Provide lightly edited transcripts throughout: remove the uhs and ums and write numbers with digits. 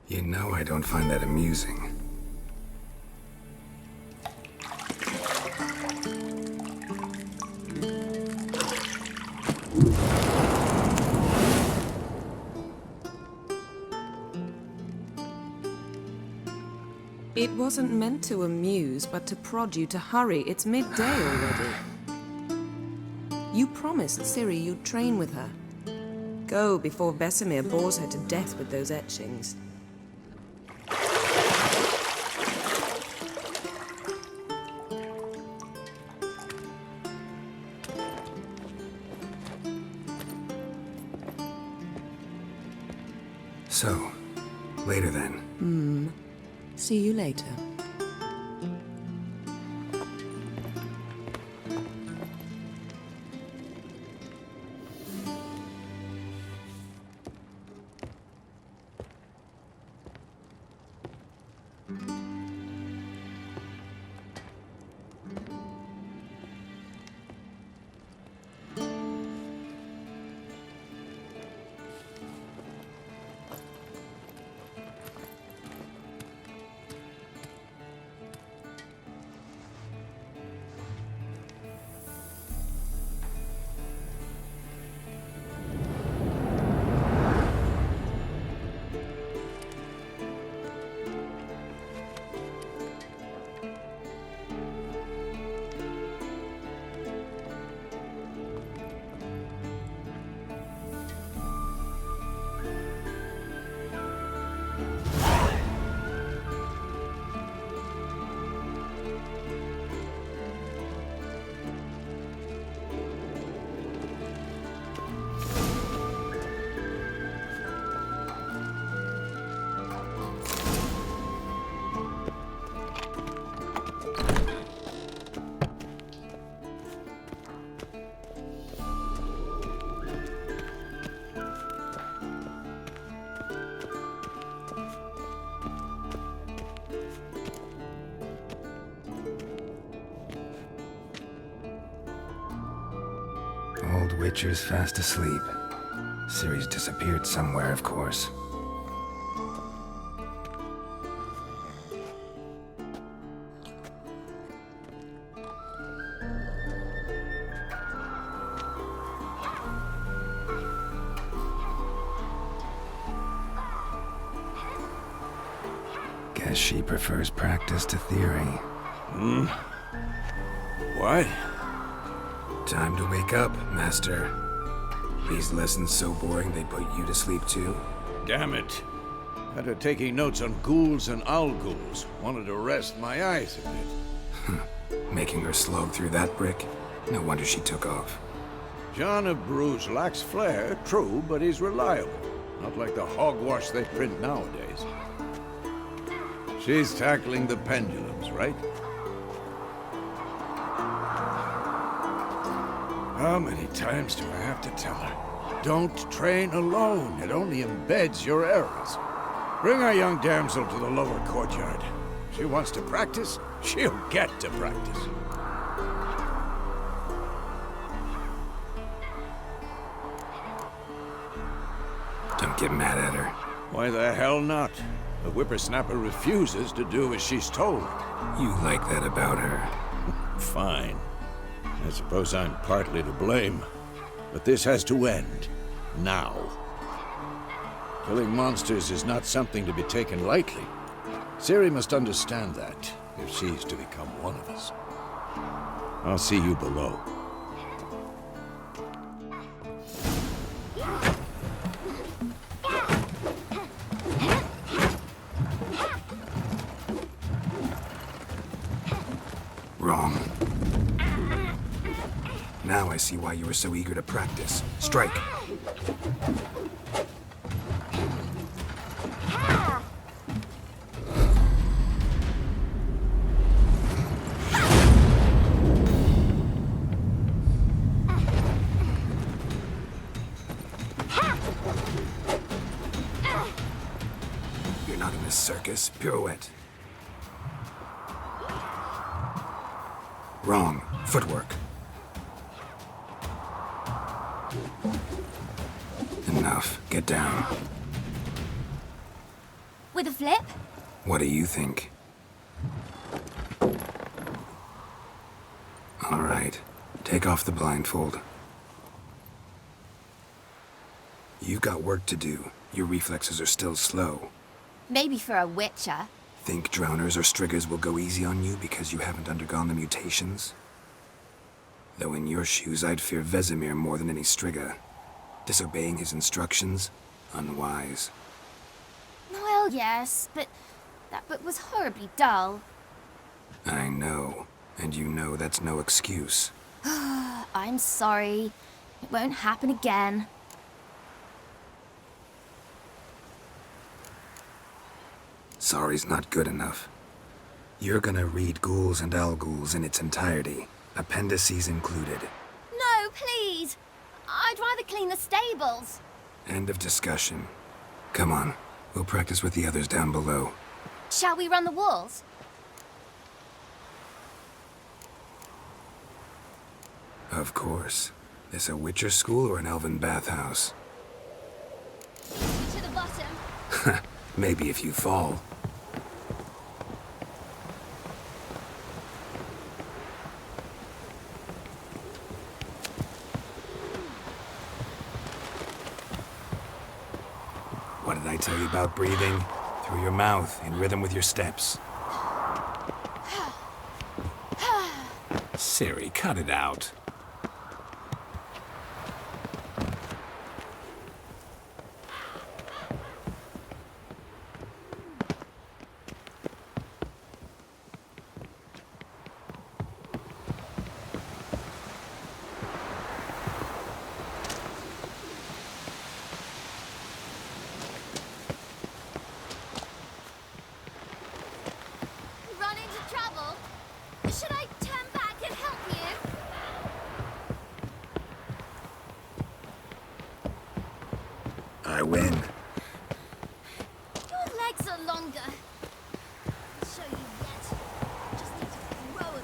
You know I don't find that amusing. It wasn't meant to amuse, but to prod you to hurry. It's midday already. You promised Ciri you'd train with her. Go before Vesemir bores her to death with those etchings. So, later then. See you later. Old Witcher's fast asleep. Ciri's disappeared somewhere, of course. Guess she prefers practice to theory. What? Time to wake up, Master. These lessons so boring they put you to sleep too? Damn it. Had her taking notes on ghouls and owl ghouls. Wanted to rest my eyes a bit. Making her slog through that brick? No wonder she took off. John of Bruges lacks flair, true, but he's reliable. Not like the hogwash they print nowadays. She's tackling the pendulums, right? How many times do I have to tell her? Don't train alone. It only embeds your errors. Bring our young damsel to the lower courtyard. She wants to practice, she'll get to practice. Don't get mad at her. Why the hell not? The whippersnapper refuses to do as she's told. You like that about her. Fine. I suppose I'm partly to blame. But this has to end. Now. Killing monsters is not something to be taken lightly. Ciri must understand that, if she's to become one of us. I'll see you below. Wrong. Now I see why you were so eager to practice. Strike. You're not in this circus. Pirouette. Wrong. Footwork. Enough. Get down. With a flip? What do you think? All right. Take off the blindfold. You've got work to do. Your reflexes are still slow. Maybe for a witcher. Think drowners or striggers will go easy on you because you haven't undergone the mutations? Though in your shoes, I'd fear Vesemir more than any strigger. Disobeying his instructions? Unwise. Well, yes, but that book was horribly dull. I know. And you know that's no excuse. I'm sorry. It won't happen again. Sorry's not good enough. You're gonna read Ghouls and Alghouls in its entirety, appendices included. No, please! I'd rather clean the stables. End of discussion. Come on, we'll practice with the others down below. Shall we run the walls? Of course. This a Witcher school or an elven bathhouse? To the bottom. Maybe if you fall. What did I tell you about breathing? Through your mouth, in rhythm with your steps. Ciri, cut it out. Run into trouble? Should I turn back and help you? I win. Your legs are longer. I'll show you yet. Just need to grow a bit.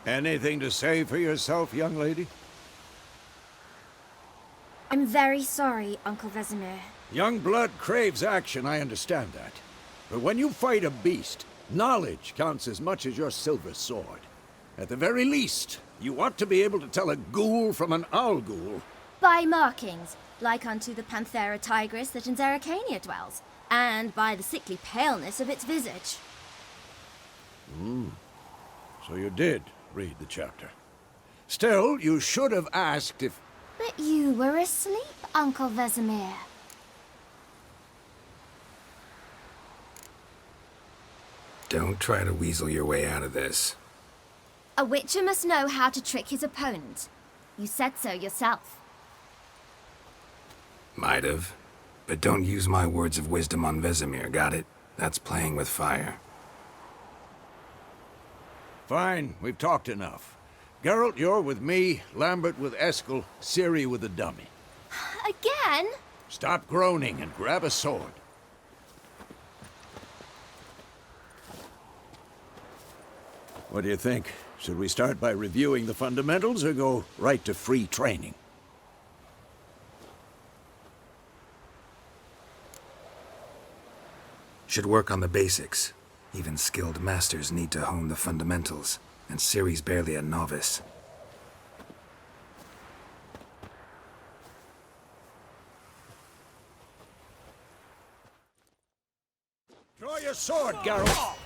Anything to say for yourself, young lady? I'm very sorry, Uncle Vesemir. Young blood craves action, I understand that. But when you fight a beast, knowledge counts as much as your silver sword. At the very least, you ought to be able to tell a ghoul from an Alghoul. By markings, like unto the Panthera tigris that in Zerrikania dwells, and by the sickly paleness of its visage. So you did read the chapter. Still, you should have asked if... But you were asleep, Uncle Vesemir. Don't try to weasel your way out of this. A witcher must know how to trick his opponent. You said so yourself. Might have. But don't use my words of wisdom on Vesemir, got it? That's playing with fire. Fine, we've talked enough. Geralt, you're with me, Lambert with Eskel, Ciri with the dummy. Again? Stop groaning and grab a sword. What do you think? Should we start by reviewing the fundamentals or go right to free training? Should work on the basics. Even skilled masters need to hone the fundamentals, and Ciri's barely a novice. Draw your sword, Geralt!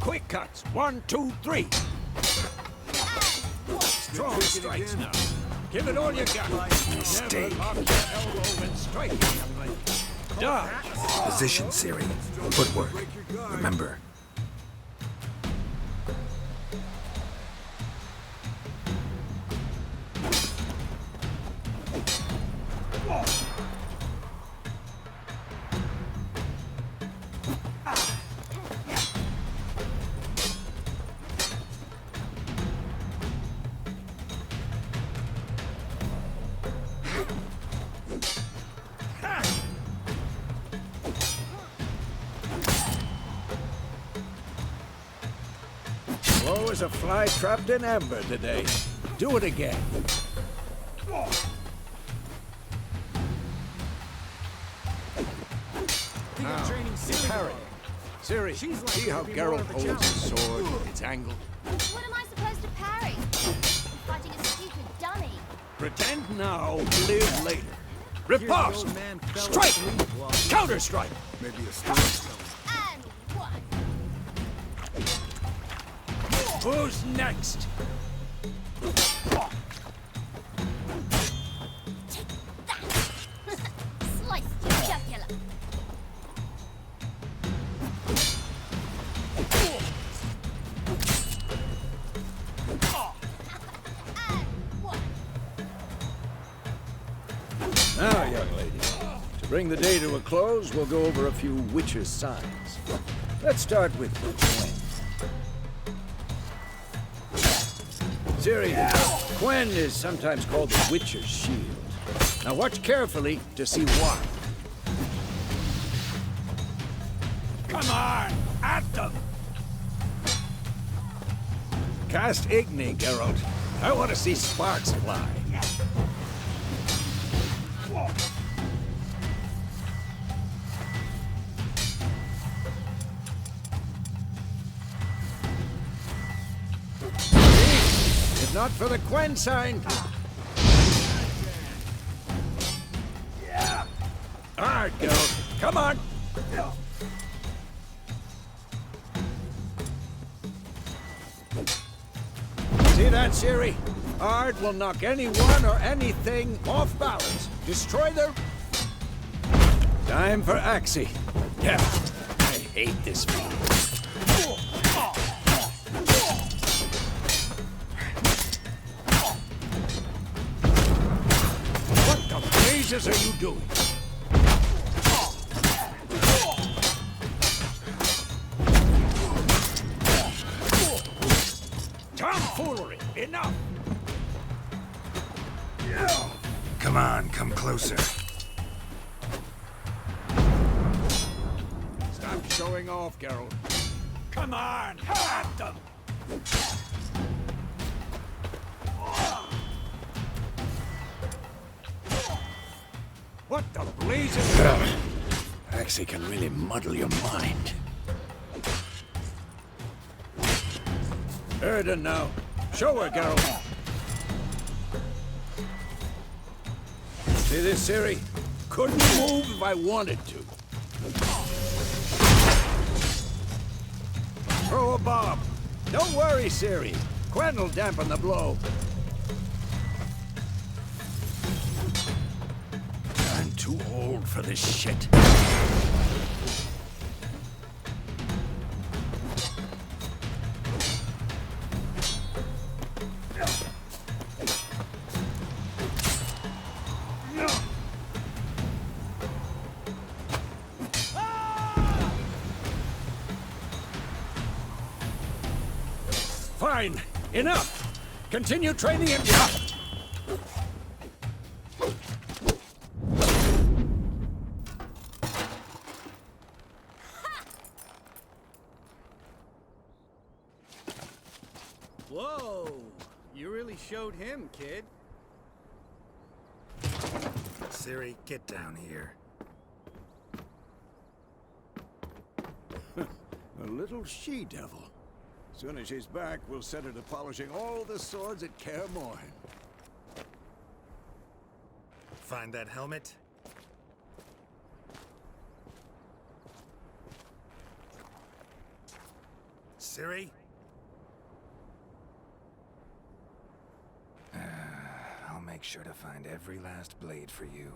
Quick cuts. 1, 2, 3. Strong strikes now. Give it all you got. Mistake. Never lock your elbow when striking, young lady. Dodge! Position, Ciri. Footwork. Remember. Slow as a fly trapped in amber today. Do it again. Now, parry. Ciri, see how Geralt holds his sword, its angle? What am I supposed to parry? I'm fighting a stupid dummy. Pretend now, live later. Riposte! Strike! Counter-strike! Maybe a story. And one. Who's next? Take that. Slice your jugular. And one. Now, young lady, to bring the day to a close, we'll go over a few witches' signs. Let's start with Quen. Ciri, Quen is sometimes called the Witcher's Shield. Now watch carefully to see why. Come on, at them! Cast Igni, Geralt. I want to see sparks fly. If not for the Quen sign. All right, Geralt. Come on. See that, Ciri? Ard will knock anyone or anything off balance. Destroy their... Time for Axii. Yeah, I hate this feeling. What the blazes are you doing? Tomfoolery! Enough! Come on, come closer. Stop showing off, Geralt. Come on, at them! What the blazes? Axii can really muddle your mind. Erden now. Show her, Geralt. See this, Ciri? Couldn't move if I wanted to. Throw a bomb. Don't worry, Ciri. Quen will dampen the blow. I'm too old for this shit. Fine. Enough. Continue training him. Whoa! You really showed him, kid. Ciri, get down here. A little she-devil. Soon as she's back, we'll set her to polishing all the swords at Kaer Morhen. Find that helmet? Ciri? I'll make sure to find every last blade for you.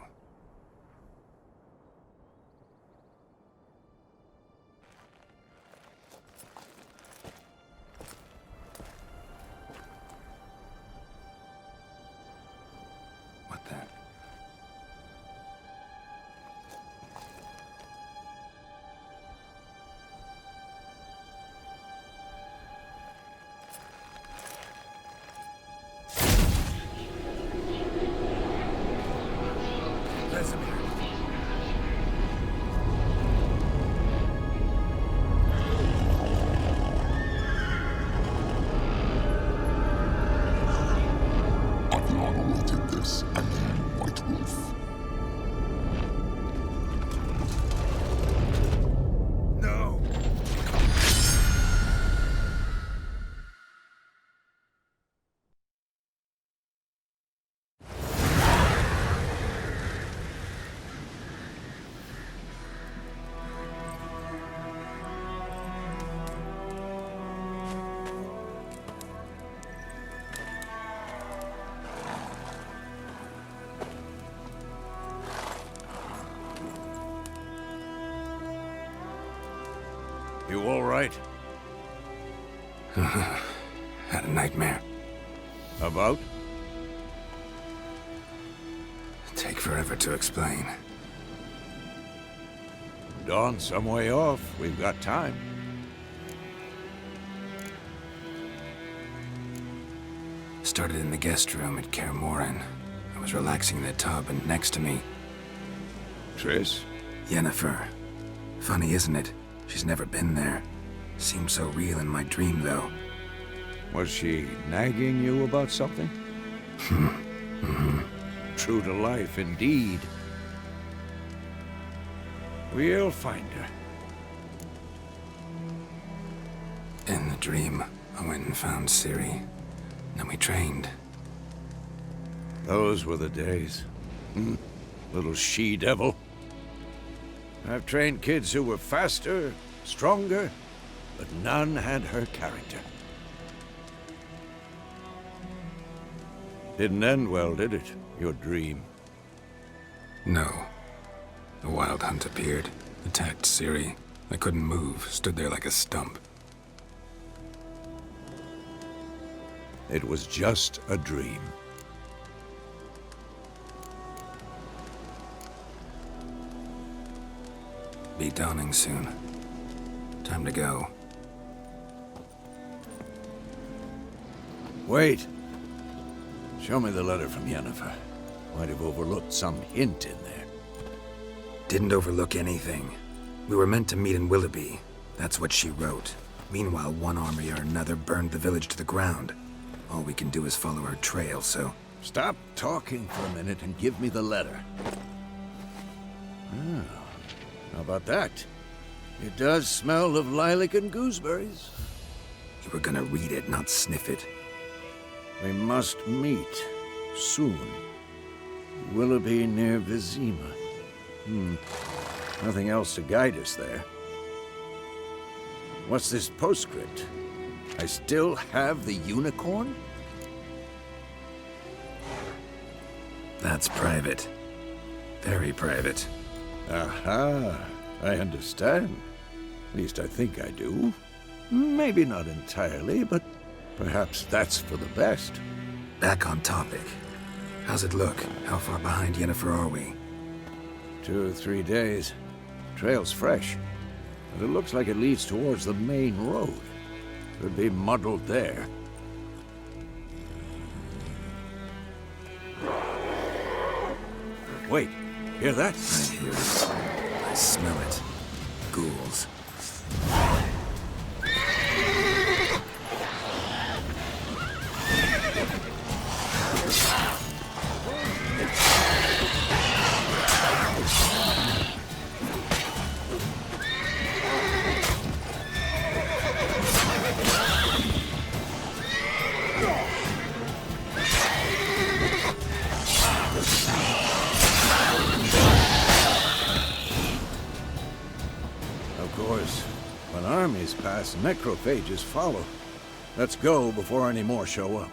You all right? Had a nightmare. About? Take forever to explain. Dawn's some way off. We've got time. Started in the guest room at Kaer Morhen. I was relaxing in the tub, and next to me, Triss? Yennefer. Funny, isn't it? She's never been there. Seemed so real in my dream, though. Was she nagging you about something? True to life, indeed. We'll find her. In the dream, I went and found Ciri. Then we trained. Those were the days. Little she-devil. I've trained kids who were faster, stronger, but none had her character. Didn't end well, did it? Your dream? No. The Wild Hunt appeared, attacked Ciri. I couldn't move, stood there like a stump. It was just a dream. Be dawning soon. Time to go. Wait. Show me the letter from Yennefer. Might have overlooked some hint in there. Didn't overlook anything. We were meant to meet in Willoughby. That's what she wrote. Meanwhile, one army or another burned the village to the ground. All we can do is follow her trail, so... Stop talking for a minute and give me the letter. How about that? It does smell of lilac and gooseberries. You were gonna read it, not sniff it. We must meet soon. Willoughby near Vizima. Nothing else to guide us there. What's this postscript? I still have the unicorn? That's private. Very private. Aha, I understand. At least I think I do. Maybe not entirely, but perhaps that's for the best. Back on topic. How's it look? How far behind Yennefer are we? 2 or 3 days. Trail's fresh, but it looks like it leads towards the main road. Could be muddled there. Wait, hear that? I hear it. I smell it. Ghouls. Of course, when armies pass, necrophages follow. Let's go before any more show up.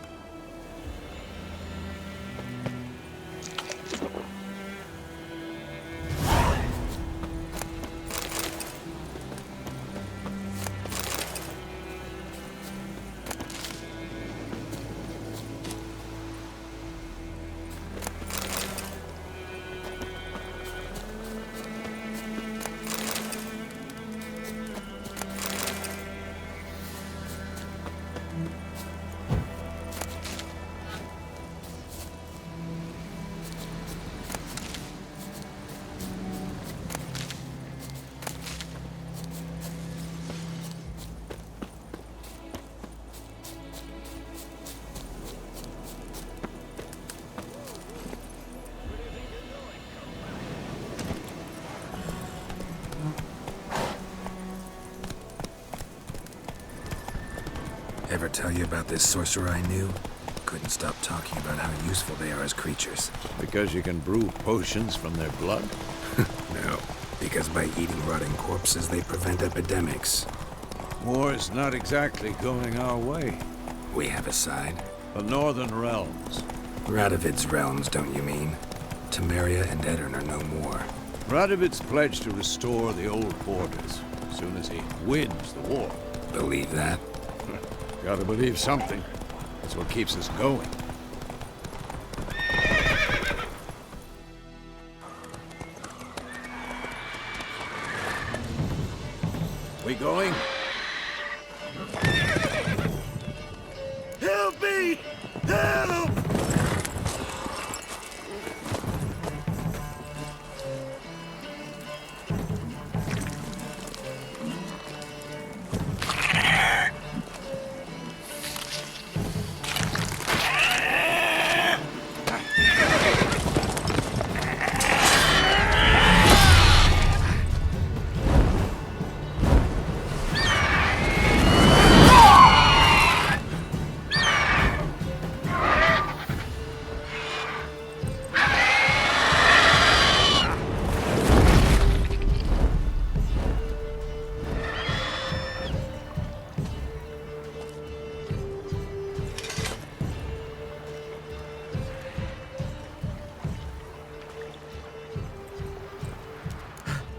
Ever tell you about this sorcerer I knew? Couldn't stop talking about how useful they are as creatures. Because you can brew potions from their blood? No, because by eating rotting corpses, they prevent epidemics. War's not exactly going our way. We have a side. The Northern Realms. Radovid's realms, don't you mean? Temeria and Aedirn are no more. Radovid's pledged to restore the old borders. as soon as he wins the war. Believe that? Gotta believe something. That's what keeps us going. We going? Help me! Help!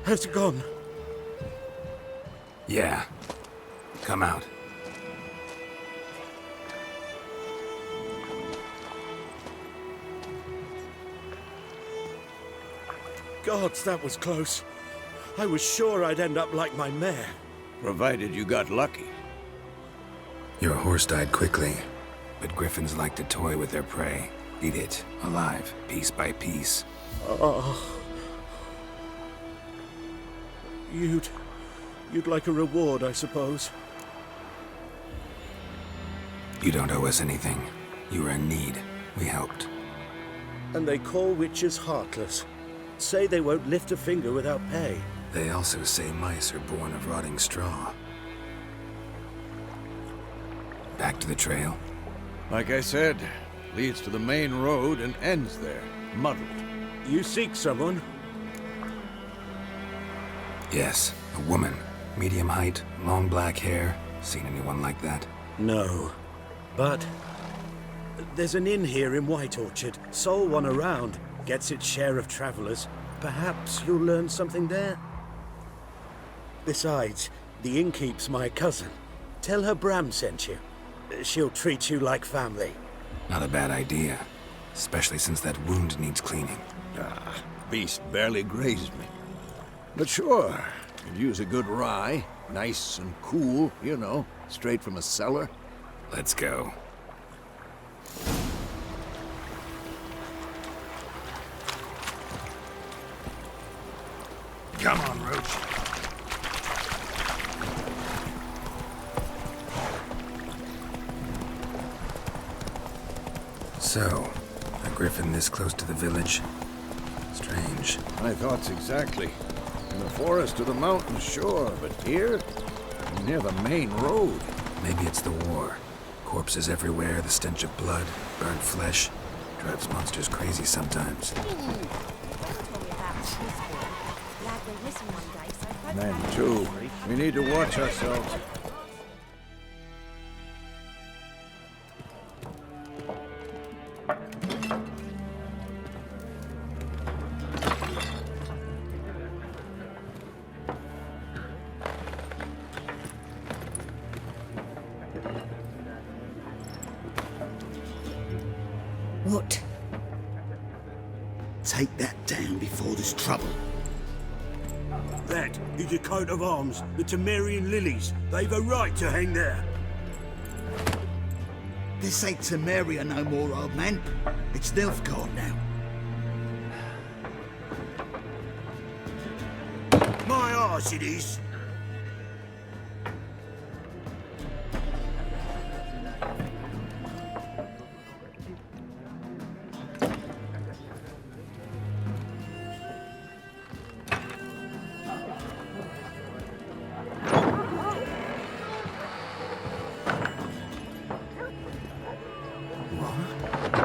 How's it gone? Yeah. Come out. Gods, that was close. I was sure I'd end up like my mare. Provided you got lucky. Your horse died quickly, but griffins like to toy with their prey. Eat it, alive, piece by piece. You'd like a reward, I suppose. You don't owe us anything. You were in need. We helped. And they call witches heartless. Say they won't lift a finger without pay. They also say mice are born of rotting straw. Back to the trail? Like I said, leads to the main road and ends there, muddled. You seek someone? Yes, a woman. Medium height, long black hair. Seen anyone like that? No. But there's an inn here in White Orchard. Sole one around. Gets its share of travelers. Perhaps you'll learn something there? Besides, the innkeep's my cousin. Tell her Bram sent you. She'll treat you like family. Not a bad idea. Especially since that wound needs cleaning. Beast barely grazed me. But sure, could use a good rye. Nice and cool, you know, straight from a cellar. Let's go. Come on, Roach. So, a griffin this close to the village? Strange. My thoughts exactly. In the forest or the mountains, sure, but here? Near the main road. Maybe it's the war. Corpses everywhere, the stench of blood, burnt flesh. Drives monsters crazy sometimes. Men, too. We need to watch ourselves. What? Take that down before there's trouble. That is a coat of arms, the Temerian lilies. They've a right to hang there. This ain't Temeria no more, old man. It's Nilfgaard now. My arse it is.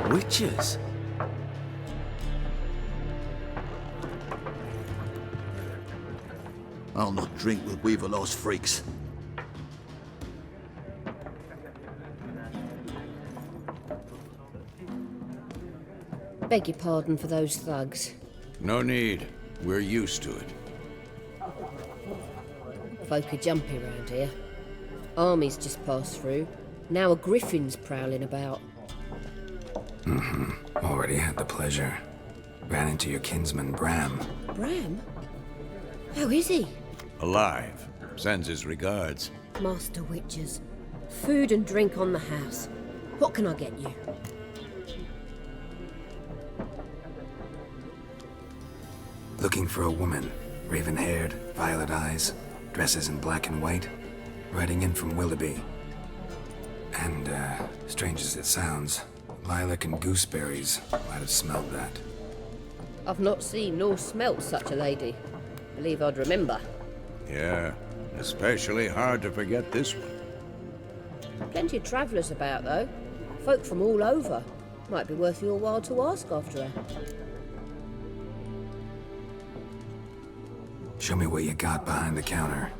Witches? I'll not drink with Weaverlost freaks. Beg your pardon for those thugs. No need. We're used to it. Folk are jumpy round here. Armies just passed through. Now a griffin's prowling about. Already had the pleasure. Ran into your kinsman, Bram. Bram? How is he? Alive. Sends his regards. Master Witches. Food and drink on the house. What can I get you? Looking for a woman. Raven-haired, violet eyes, dresses in black and white. Riding in from Willoughby. And, strange as it sounds, lilac and gooseberries might have smelled that. I've not seen nor smelt such a lady. Believe I'd remember. Yeah, especially hard to forget this one. Plenty of travellers about, though. Folk from all over. Might be worth your while to ask after her. Show me what you got behind the counter.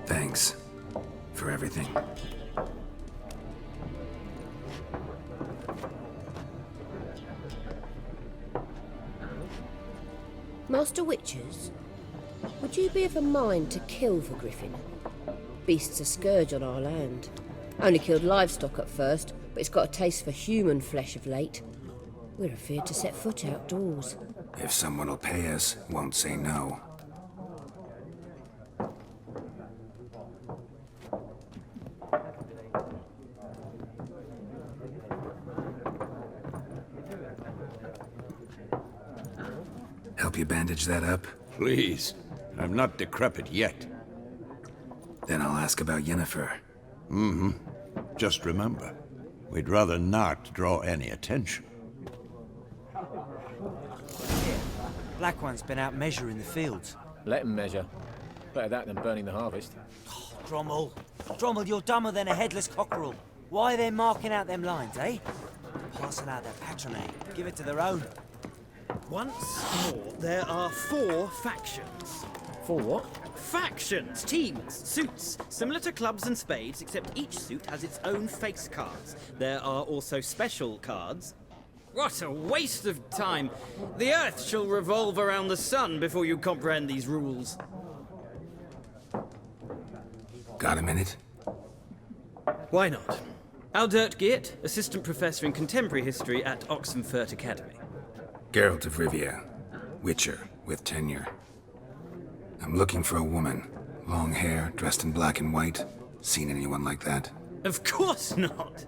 Thanks for everything. Master Witches, would you be of a mind to kill the griffin? Beast's a scourge on our land. Only killed livestock at first, but it's got a taste for human flesh of late. We're afeard to set foot outdoors. If someone will pay us, won't say no. Help you bandage that up? Please. I'm not decrepit yet. Then I'll ask about Yennefer. Just remember, we'd rather not draw any attention. Black One's been out measuring the fields. Let him measure. Better that than burning the harvest. Drommel. Drommel, you're dumber than a headless cockerel. Why are they marking out them lines, eh? Parcel out their patronage. Give it to their own. Once more, there are 4 factions. For what? Factions, teams, suits, similar to clubs and spades, except each suit has its own face cards. There are also special cards. What a waste of time! The Earth shall revolve around the sun before you comprehend these rules. Got a minute? Why not? Aldert Geert, Assistant Professor in Contemporary History at Oxenfurt Academy. Geralt of Rivia. Witcher, with tenure. I'm looking for a woman. Long hair, dressed in black and white. Seen anyone like that? Of course not!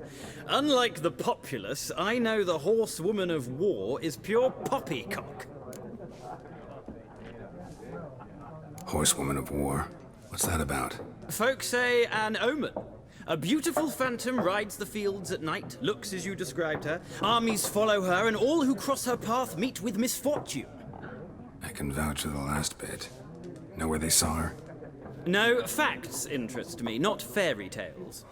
Unlike the populace, I know the horsewoman of war is pure poppycock. Horsewoman of War? What's that about? Folk say an omen. A beautiful phantom rides the fields at night, looks as you described her. Armies follow her, and all who cross her path meet with misfortune. I can vouch for the last bit. Know where they saw her? No, facts interest me, not fairy tales.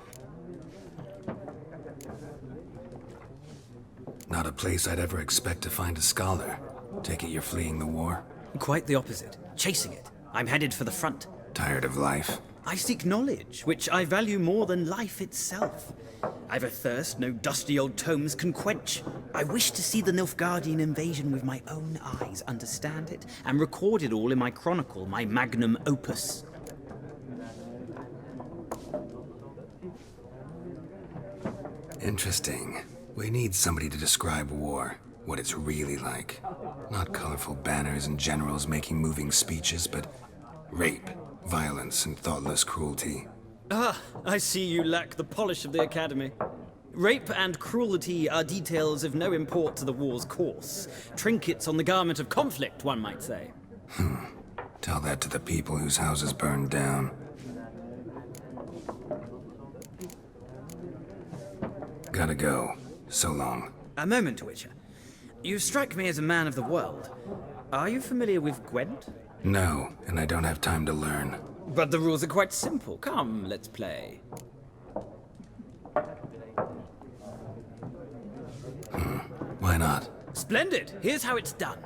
Not a place I'd ever expect to find a scholar. Take it you're fleeing the war? Quite the opposite. Chasing it. I'm headed for the front. Tired of life? I seek knowledge, which I value more than life itself. I've a thirst no dusty old tomes can quench. I wish to see the Nilfgaardian invasion with my own eyes, understand it, and record it all in my chronicle, my magnum opus. Interesting. We need somebody to describe war, what it's really like. Not colorful banners and generals making moving speeches, but rape, violence, and thoughtless cruelty. Ah, I see you lack the polish of the Academy. Rape and cruelty are details of no import to the war's course. Trinkets on the garment of conflict, one might say. Tell that to the people whose houses burned down. Gotta go. So long. A moment, Witcher. You strike me as a man of the world. Are you familiar with Gwent? No, and I don't have time to learn. But the rules are quite simple. Come, let's play. Why not? Splendid! Here's how it's done.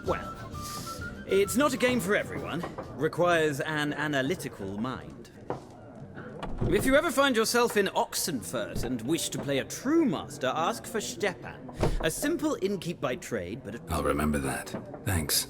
Well, it's not a game for everyone. Requires an analytical mind. If you ever find yourself in Oxenfurt and wish to play a true master, ask for Stepan. A simple innkeep by trade, but I'll remember that. Thanks.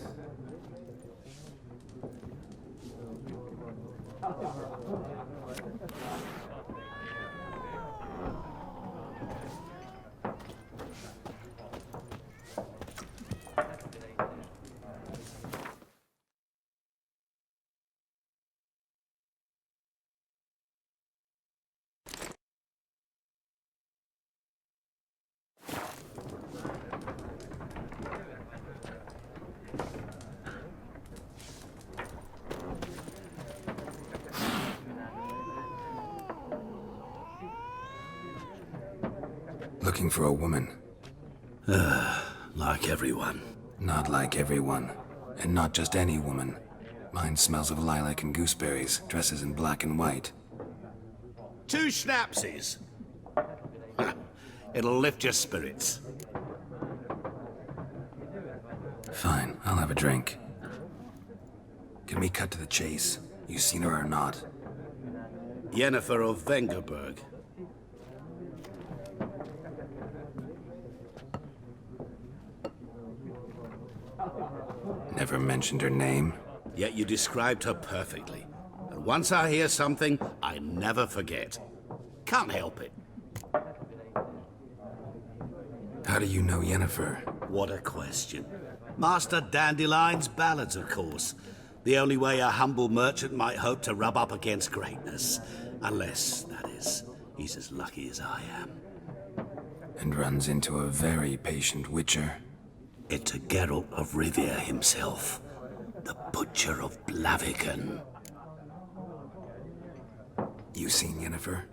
looking for a woman. Like everyone. Not like everyone. And not just any woman. Mine smells of lilac and gooseberries, dresses in black and white. 2 schnapsies. It'll lift your spirits. Fine, I'll have a drink. Can we cut to the chase? You seen her or not? Yennefer of Vengerberg. Never mentioned her name? Yet you described her perfectly. And once I hear something, I never forget. Can't help it. How do you know Yennefer? What a question. Master Dandelion's ballads, of course. The only way a humble merchant might hope to rub up against greatness. Unless, that is, he's as lucky as I am. And runs into a very patient witcher. Into Geralt of Rivia himself. The Butcher of Blaviken. You seen Yennefer?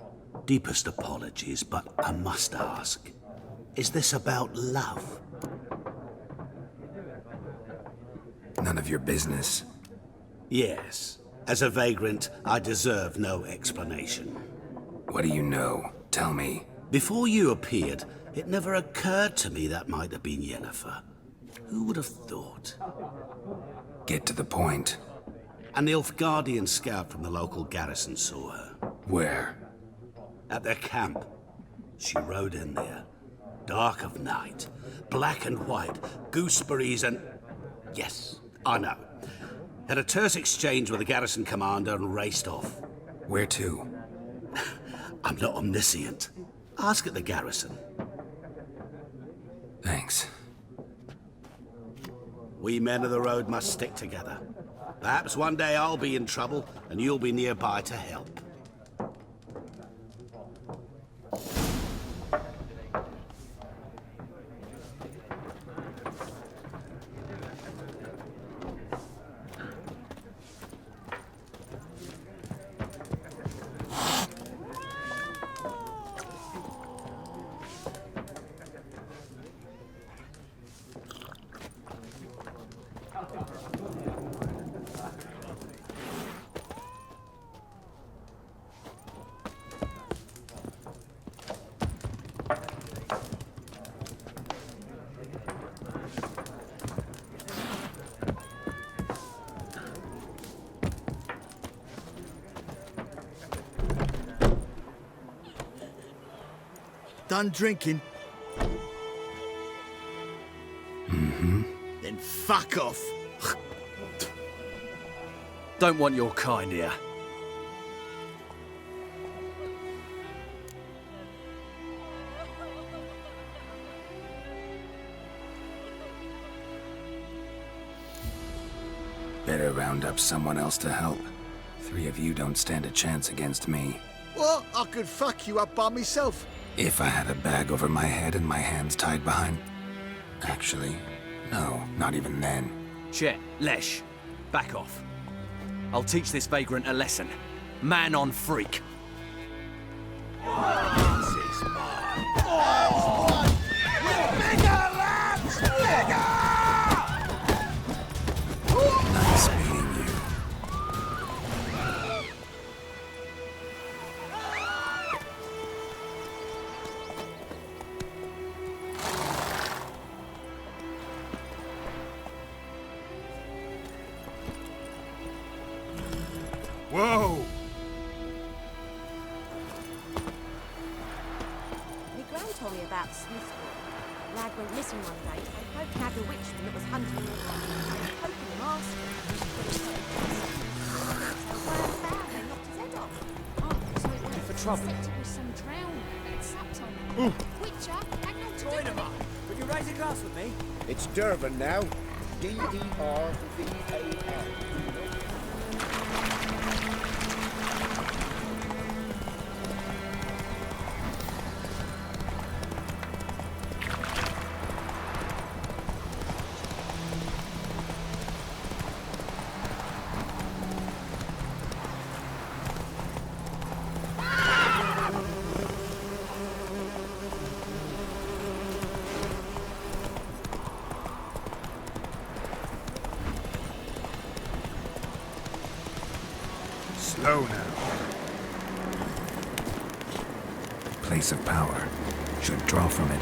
Deepest apologies, but I must ask. Is this about love? None of your business. Yes. As a vagrant, I deserve no explanation. What do you know? Tell me. Before you appeared, it never occurred to me that might have been Yennefer. Who would have thought? Get to the point. An Nilfgaardian scout from the local garrison saw her. Where? At their camp. She rode in there. Dark of night. Black and white. Gooseberries and... Yes, I know. Had a terse exchange with the garrison commander and raced off. Where to? I'm not omniscient. Ask at the garrison. Thanks. We men of the road must stick together. Perhaps one day I'll be in trouble and you'll be nearby to help. Done drinking? Mm-hmm. Then fuck off. Don't want your kind here. Better round up someone else to help. 3 of you don't stand a chance against me. What? I could fuck you up by myself. If I had a bag over my head and my hands tied behind... Actually, no, not even then. Chet, Lesh, back off. I'll teach this vagrant a lesson. Man on freak. Nice meeting you. Whoa! My gran told me about Smithwood. Lad went missing one day. They hoped to have the witchman that was hunting him. They hoping the master. They knocked his head off. Oh, so it went For trouble. It was some drowning that sucked on him. Witcher, hang on to Join 'em up. Would you raise a glass with me? It's Durban now. D-E-R-V-A-N. Slow now. Place of power. Should draw from it.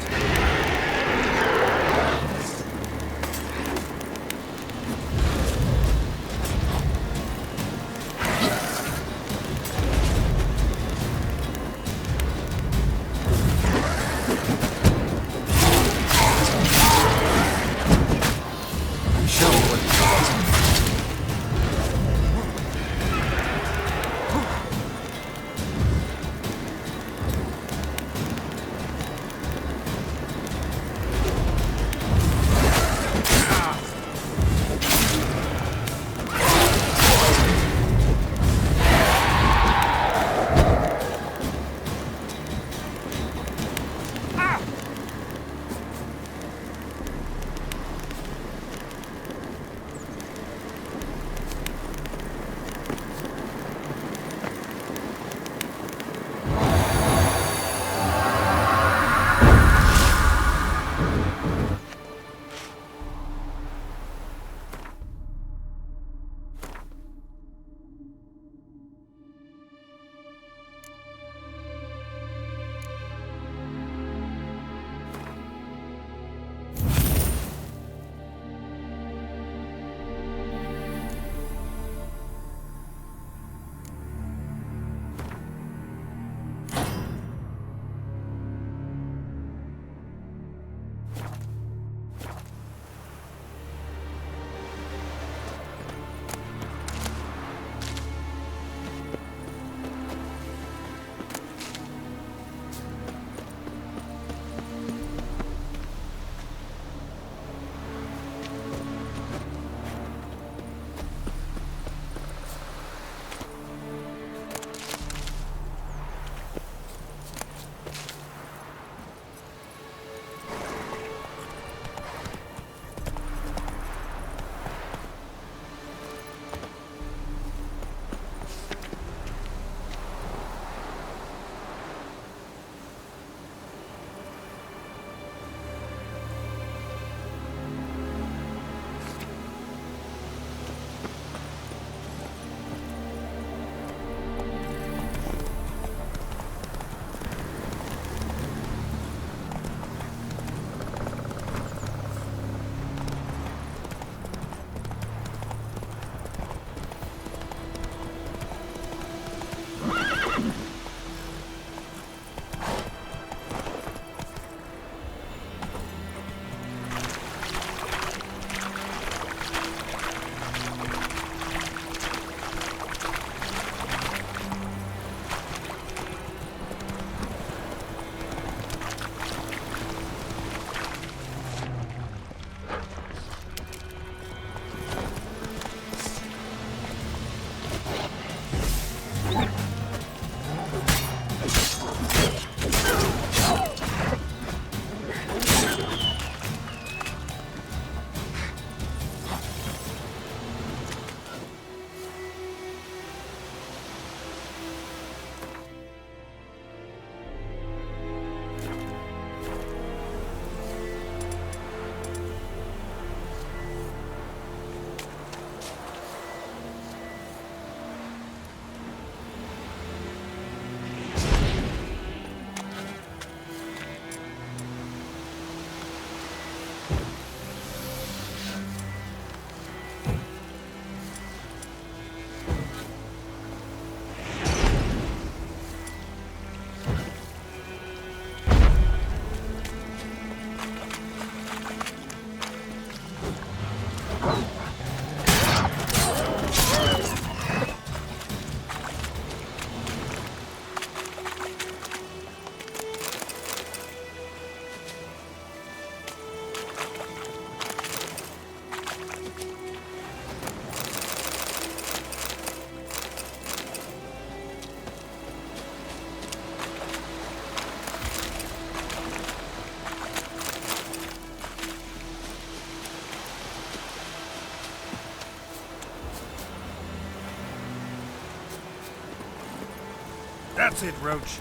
That's it, Roach.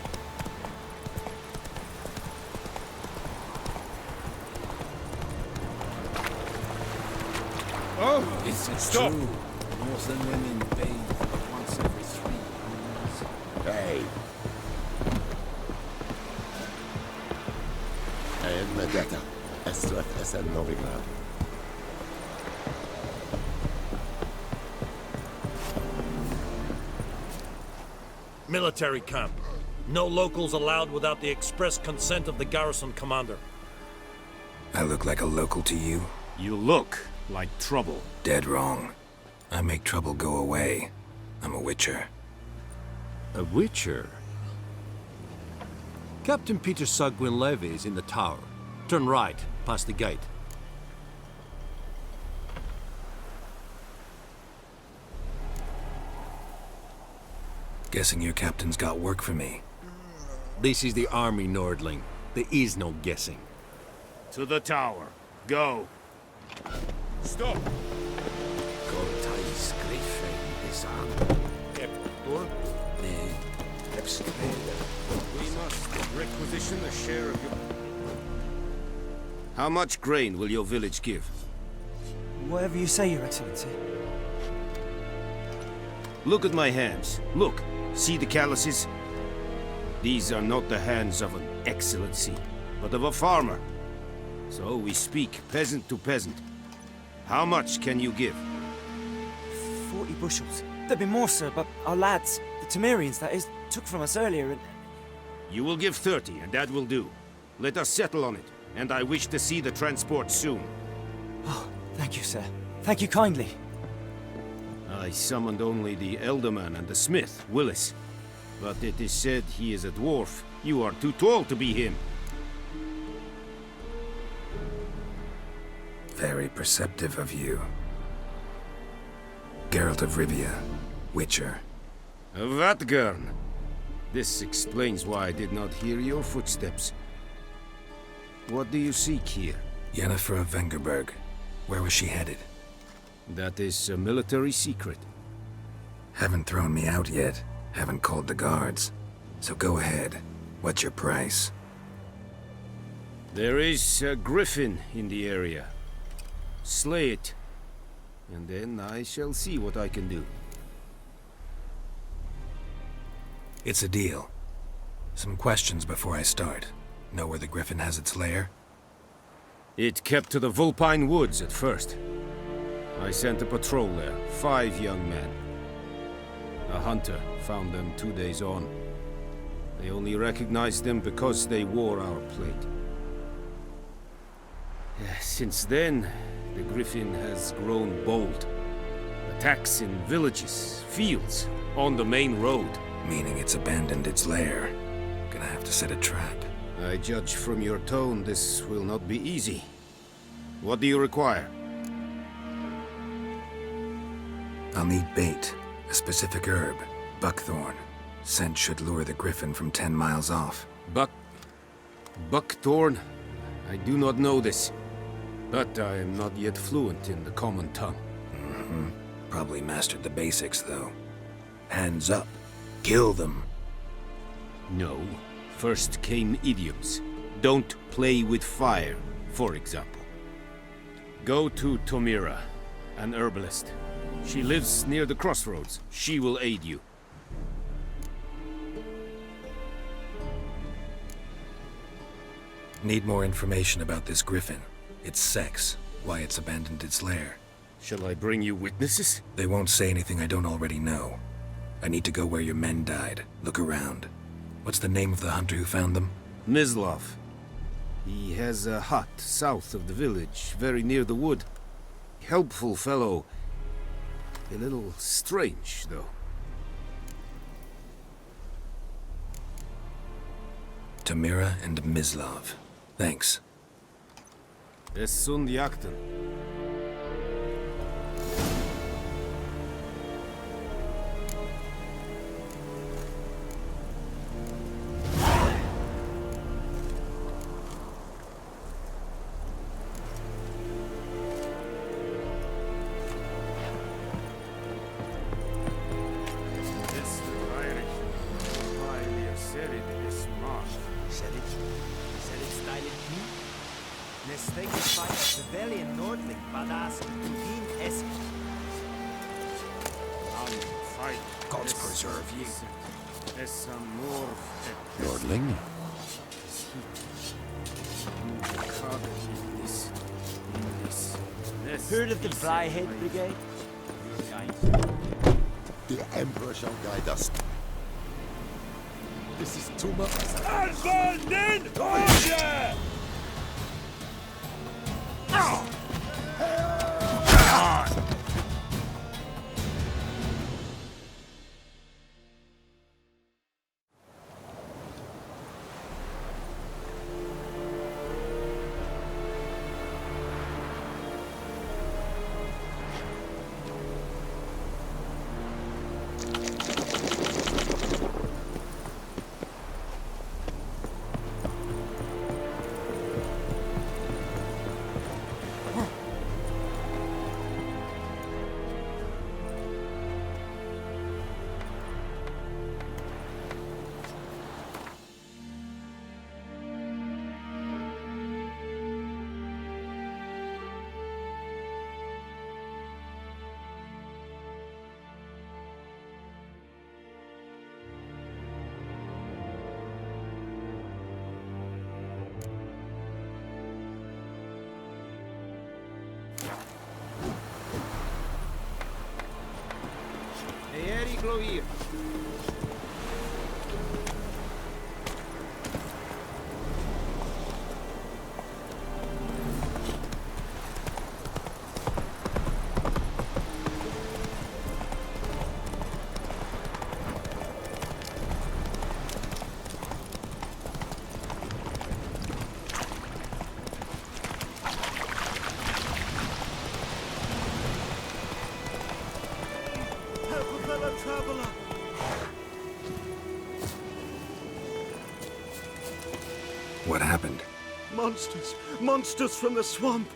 Oh, Is it stop. true? Northern women bathe once every 3 years. Hey. Medetta. Estret Esen Novigrad. Military camp. No locals allowed without the express consent of the garrison commander. I look like a local to you? You look like trouble. Dead wrong. I make trouble go away. I'm a witcher. A witcher? Captain Peter Sagwin Levy is in the tower. Turn right, past the gate. Guessing your captain's got work for me. This is the army, Nordling. There is no guessing. To the tower. Go. Stop. We must requisition a share of your... How much grain will your village give? Whatever you say, Your Excellency. Look at my hands. Look. See the calluses? These are not the hands of an excellency, but of a farmer. So we speak peasant to peasant. How much can you give? 40 bushels. There'd be more, sir, but our lads, the Temerians, that is, took from us earlier and... You will give 30, and that will do. Let us settle on it, and I wish to see the transport soon. Oh, thank you, sir. Thank you kindly. I summoned only the Elderman and the smith, Willis. But it is said he is a dwarf. You are too tall to be him. Very perceptive of you. Geralt of Rivia, Witcher. Vatgern. This explains why I did not hear your footsteps. What do you seek here? Yennefer of Vengerberg. Where was she headed? That is a military secret. Haven't thrown me out yet. Haven't called the guards. So go ahead. What's your price? There is a griffin in the area. Slay it. And then I shall see what I can do. It's a deal. Some questions before I start. Know where the griffin has its lair? It kept to the Vulpine Woods at first. I sent a patrol there, 5 young men. A hunter found them 2 days on. They only recognized them because they wore our plate. Since then, the griffin has grown bold. Attacks in villages, fields, on the main road. Meaning it's abandoned its lair. Gonna have to set a trap. I judge from your tone this will not be easy. What do you require? I'll need bait. A specific herb. Buckthorn. Scent should lure the griffin from 10 miles off. Buckthorn? I do not know this. But I am not yet fluent in the common tongue. Mm-hmm. Probably mastered the basics, though. Hands up. Kill them. No. First came idioms. Don't play with fire, for example. Go to Tomira, an herbalist. She lives near the crossroads. She will aid you. Need more information about this griffin. Its sex, why it's abandoned its lair. Shall I bring you witnesses? They won't say anything I don't already know. I need to go where your men died. Look around. What's the name of the hunter who found them? Mislav. He has a hut south of the village, very near the wood. Helpful fellow. A little strange, though. Tomira and Mislav. Thanks. Es sunt jakten. Gods preserve you. Es amor. Lordling? Heard of the Flyhead Brigade? The Emperor shall guide us. This is too much. Eeri Clovier. Traveler! What happened? Monsters! Monsters from the swamp!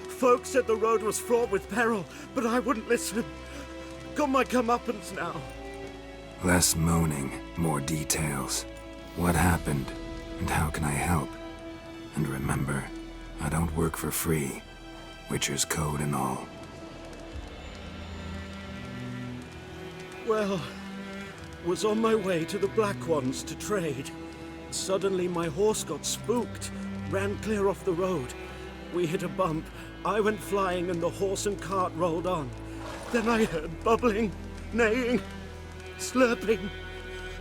Folk said the road was fraught with peril, but I wouldn't listen. Got my comeuppance now. Less moaning, more details. What happened, and how can I help? And remember, I don't work for free. Witcher's code and all. Well, was on my way to the Black Ones to trade. Suddenly my horse got spooked, ran clear off the road. We hit a bump, I went flying and the horse and cart rolled on. Then I heard bubbling, neighing, slurping.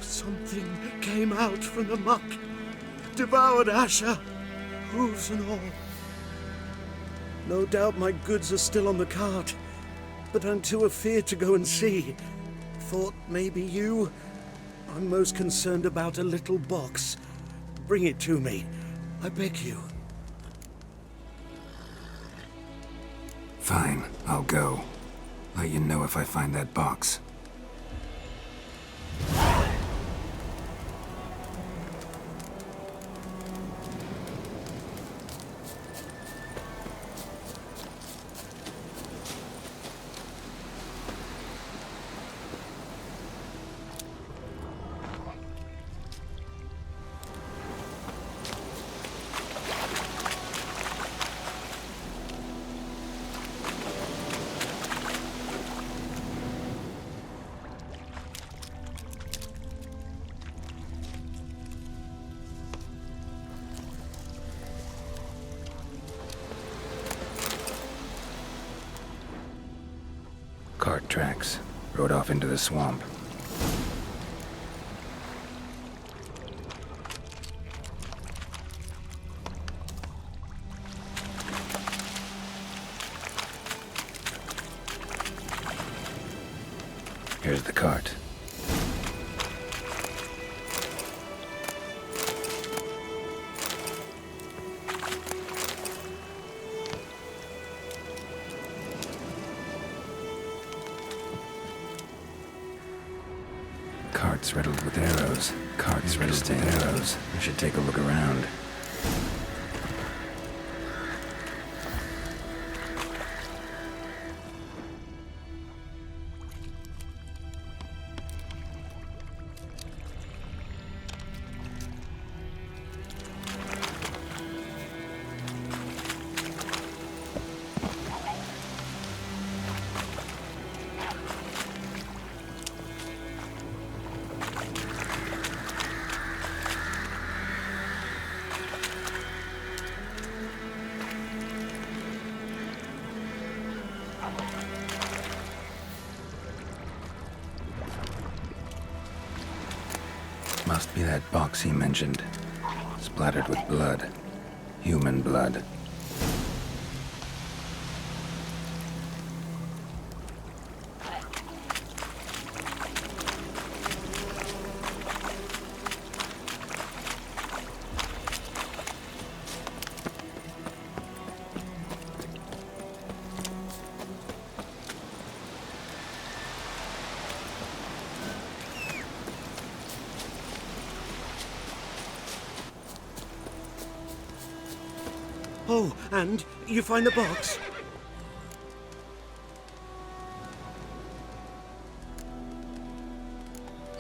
Something came out from the muck, devoured Asher, hooves and all. No doubt my goods are still on the cart, but I'm too afeard to go and see. Thought maybe you. I'm most concerned about a little box. Bring it to me. I beg you. Fine, I'll go. Let you know if I find that box. Cart tracks. Rode off into the swamp. Here's the cart. Carts riddled with arrows. Carts riddled with arrows. I should take a look around. Must be that box he mentioned. Splattered with blood. Human blood. Oh, and you find the box?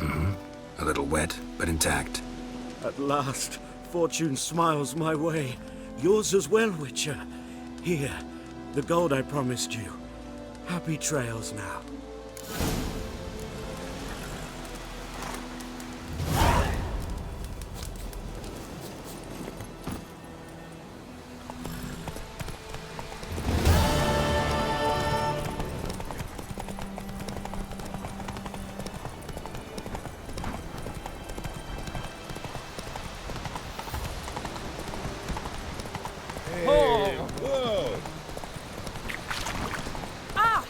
A little wet, but intact. At last, fortune smiles my way. Yours as well, Witcher. Here, the gold I promised you. Happy trails now. Whoa! Ah!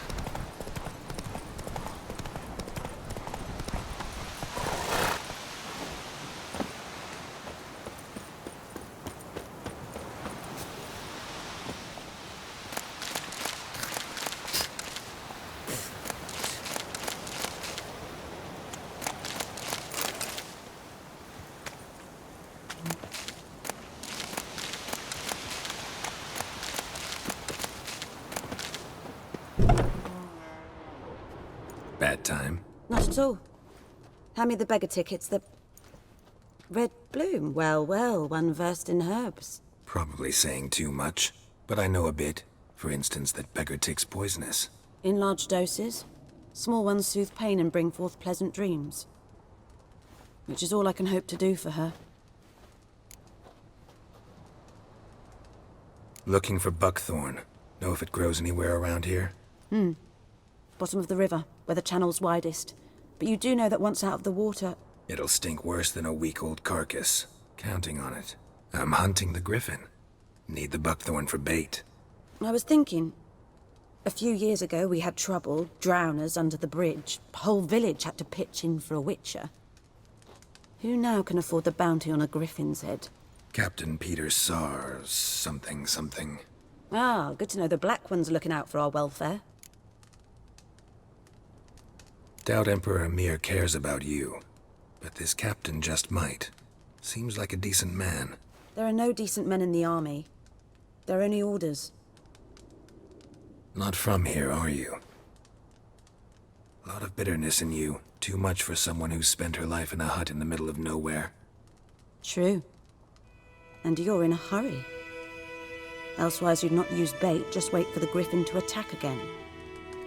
Bad time. Not at all. Hand me the beggar tickets, the... Red bloom. Well, well, one versed in herbs. Probably saying too much, but I know a bit. For instance, that beggar tick's poisonous. In large doses. Small ones soothe pain and bring forth pleasant dreams. Which is all I can hope to do for her. Looking for buckthorn. Know if it grows anywhere around here? Bottom of the river, where the channel's widest. But you do know that once out of the water... It'll stink worse than a week-old carcass. Counting on it. I'm hunting the griffin. Need the buckthorn for bait. I was thinking... A few years ago we had trouble, drowners under the bridge. Whole village had to pitch in for a witcher. Who now can afford the bounty on a griffin's head? Captain Peter Sars, something. Ah, good to know the Black One's looking out for our welfare. Doubt Emperor Emir cares about you. But this captain just might. Seems like a decent man. There are no decent men in the army. There are only orders. Not from here, are you? Lot of bitterness in you. Too much for someone who's spent her life in a hut in the middle of nowhere. True. And you're in a hurry. Elsewise you'd not use bait, just wait for the griffin to attack again.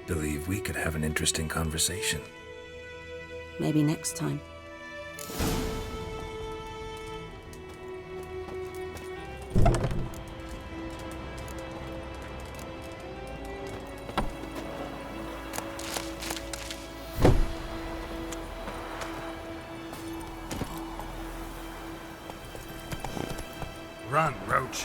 Believe we could have an interesting conversation. Maybe next time. Run, Roach.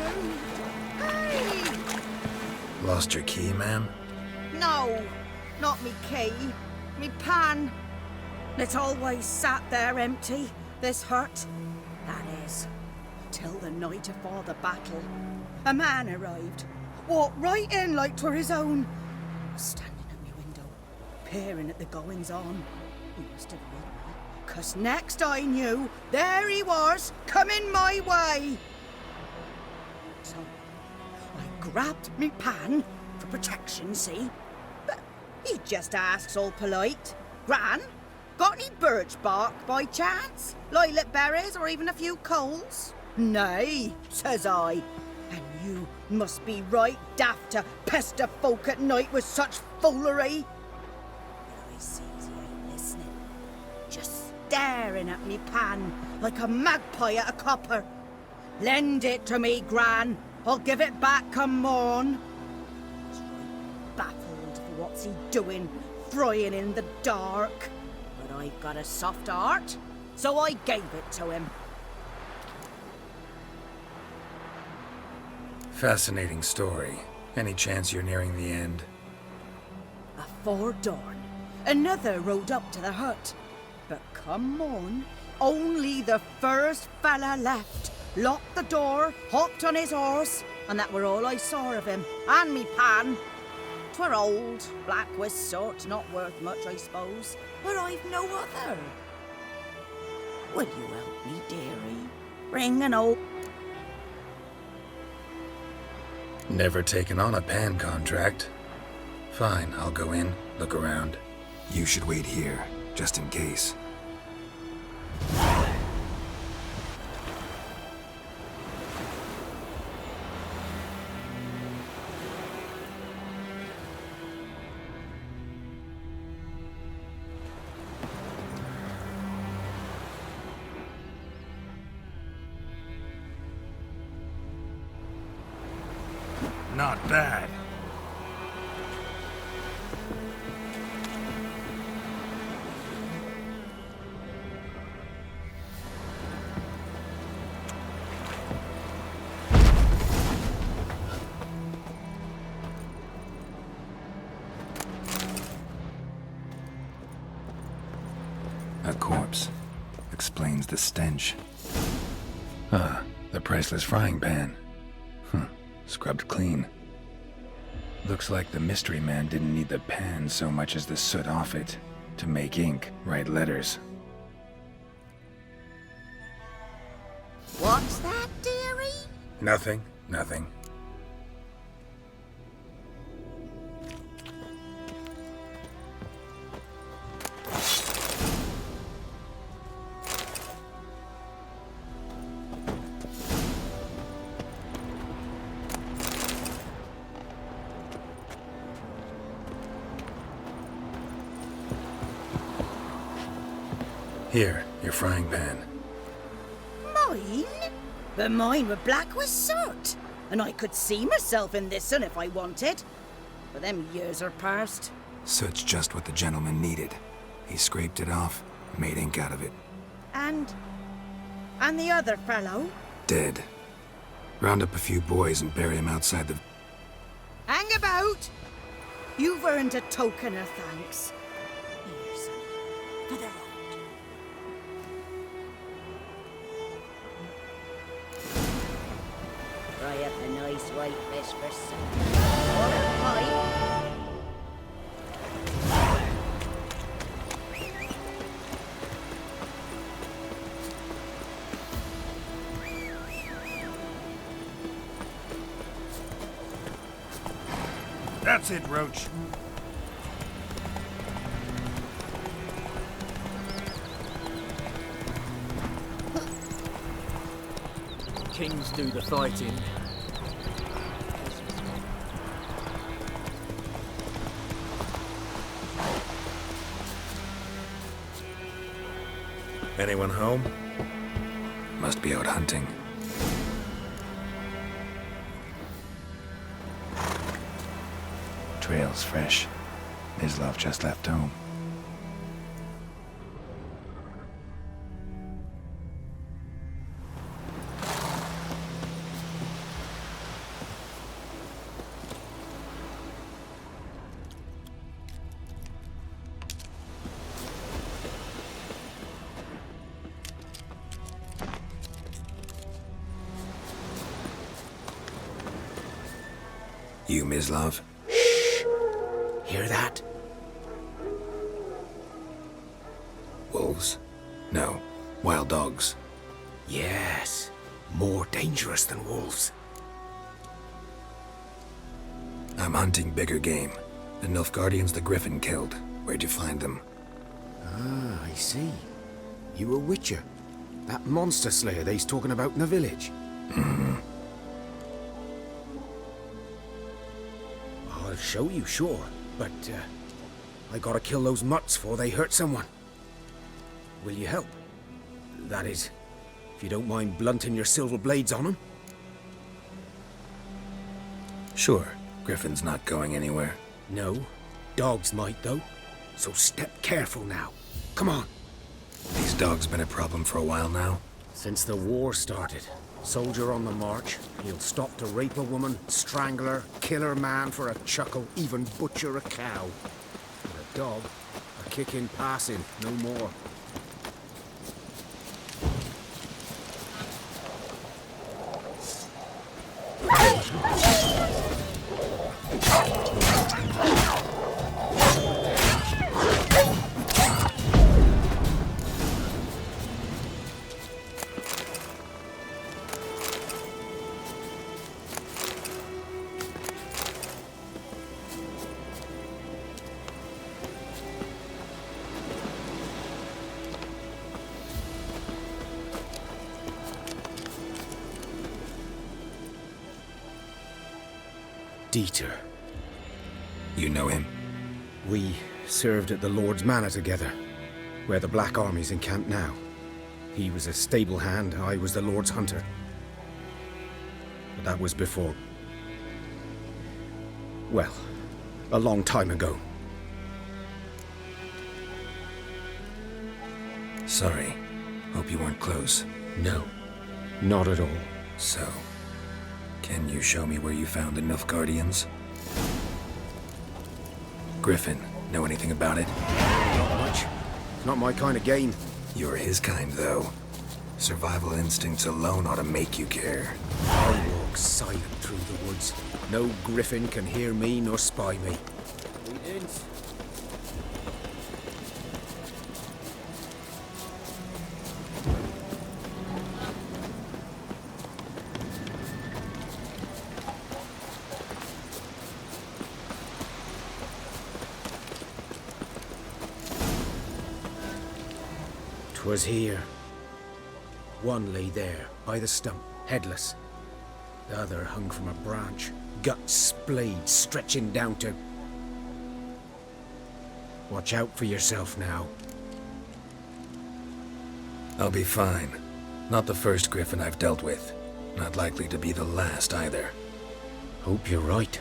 moved. Hey! Lost your key, ma'am? No, not me key. Me pan. It's always sat there empty, this hut. That is, till the night afore the battle. A man arrived, walked right in like 'twere his own. Was standing at me window, peering at the goings-on. He must have read me, 'cause next I knew, there he was, coming my way. So, I grabbed me pan, for protection, see? But he just asks all polite, Gran, got any birch bark by chance? Lilac berries or even a few coals? Nay, says I. And you must be right daft to pester folk at night with such foolery. But I sees he ain't listening, just staring at me pan like a magpie at a copper. Lend it to me, Gran. I'll give it back come morn. He's right baffled for what's he doing, frying in the dark. But I've got a soft heart, so I gave it to him. Fascinating story. Any chance you're nearing the end? Afore dawn, another rode up to the hut. But come morn, only the first fella left. Locked the door, hopped on his horse, and that were all I saw of him. And me pan. 'Twere old, black with soot, not worth much, I suppose. But I've no other. Would you help me, dearie? Ring an old... Never taken on a pan contract. Fine, I'll go in, look around. You should wait here, just in case. Not bad. A corpse. Explains the stench. Ah, the priceless frying pan. Scrubbed clean. Looks like the mystery man didn't need the pan so much as the soot off it to make ink, write letters. What's that, dearie? Nothing. Here, your frying pan. Mine? But mine were black with soot. And I could see myself in this one if I wanted. But them years are past. Soot's just what the gentleman needed. He scraped it off, made ink out of it. And the other fellow? Dead. Round up a few boys and bury him outside the... Hang about! You've earned a token of thanks. Here, son, for the road. Fry up a nice white fish for supper. Or a pie. That's it, Roach. Kings do the fighting. Anyone home? Must be out hunting. Trail's fresh. Islov just left home. You, Mislav? Hear that? Wolves? No. Wild dogs. Yes. More dangerous than wolves. I'm hunting bigger game. The Nilfgaardians the Griffin killed. Where'd you find them? Ah, I see. You a witcher. That monster slayer they's talking about in the village. Mm-hmm. I'll show you, sure. But, I gotta kill those mutts before they hurt someone. Will you help? That is, if you don't mind blunting your silver blades on them. Sure. Griffin's not going anywhere. No. Dogs might, though. So step careful now. Come on. These dogs been a problem for a while now? Since the war started. Soldier on the march. He'll stop to rape a woman, strangle her, kill her man for a chuckle, even butcher a cow. But a dog, a kick in passing, no more. Dieter. You know him? We served at the Lord's Manor together, where the Black Army's encamped now. He was a stable hand, I was the Lord's hunter. But that was before... well, a long time ago. Sorry. Hope you weren't close. No, not at all. So, can you show me where you found the Nilfgaardians? Griffin, know anything about it? Not much. It's not my kind of game. You're his kind, though. Survival instincts alone ought to make you care. I walk silent through the woods. No griffin can hear me nor spy me. We didn't. 'Twas here. One lay there, by the stump, headless. The other hung from a branch, guts splayed, stretching down to... Watch out for yourself now. I'll be fine. Not the first griffin I've dealt with. Not likely to be the last either. Hope you're right.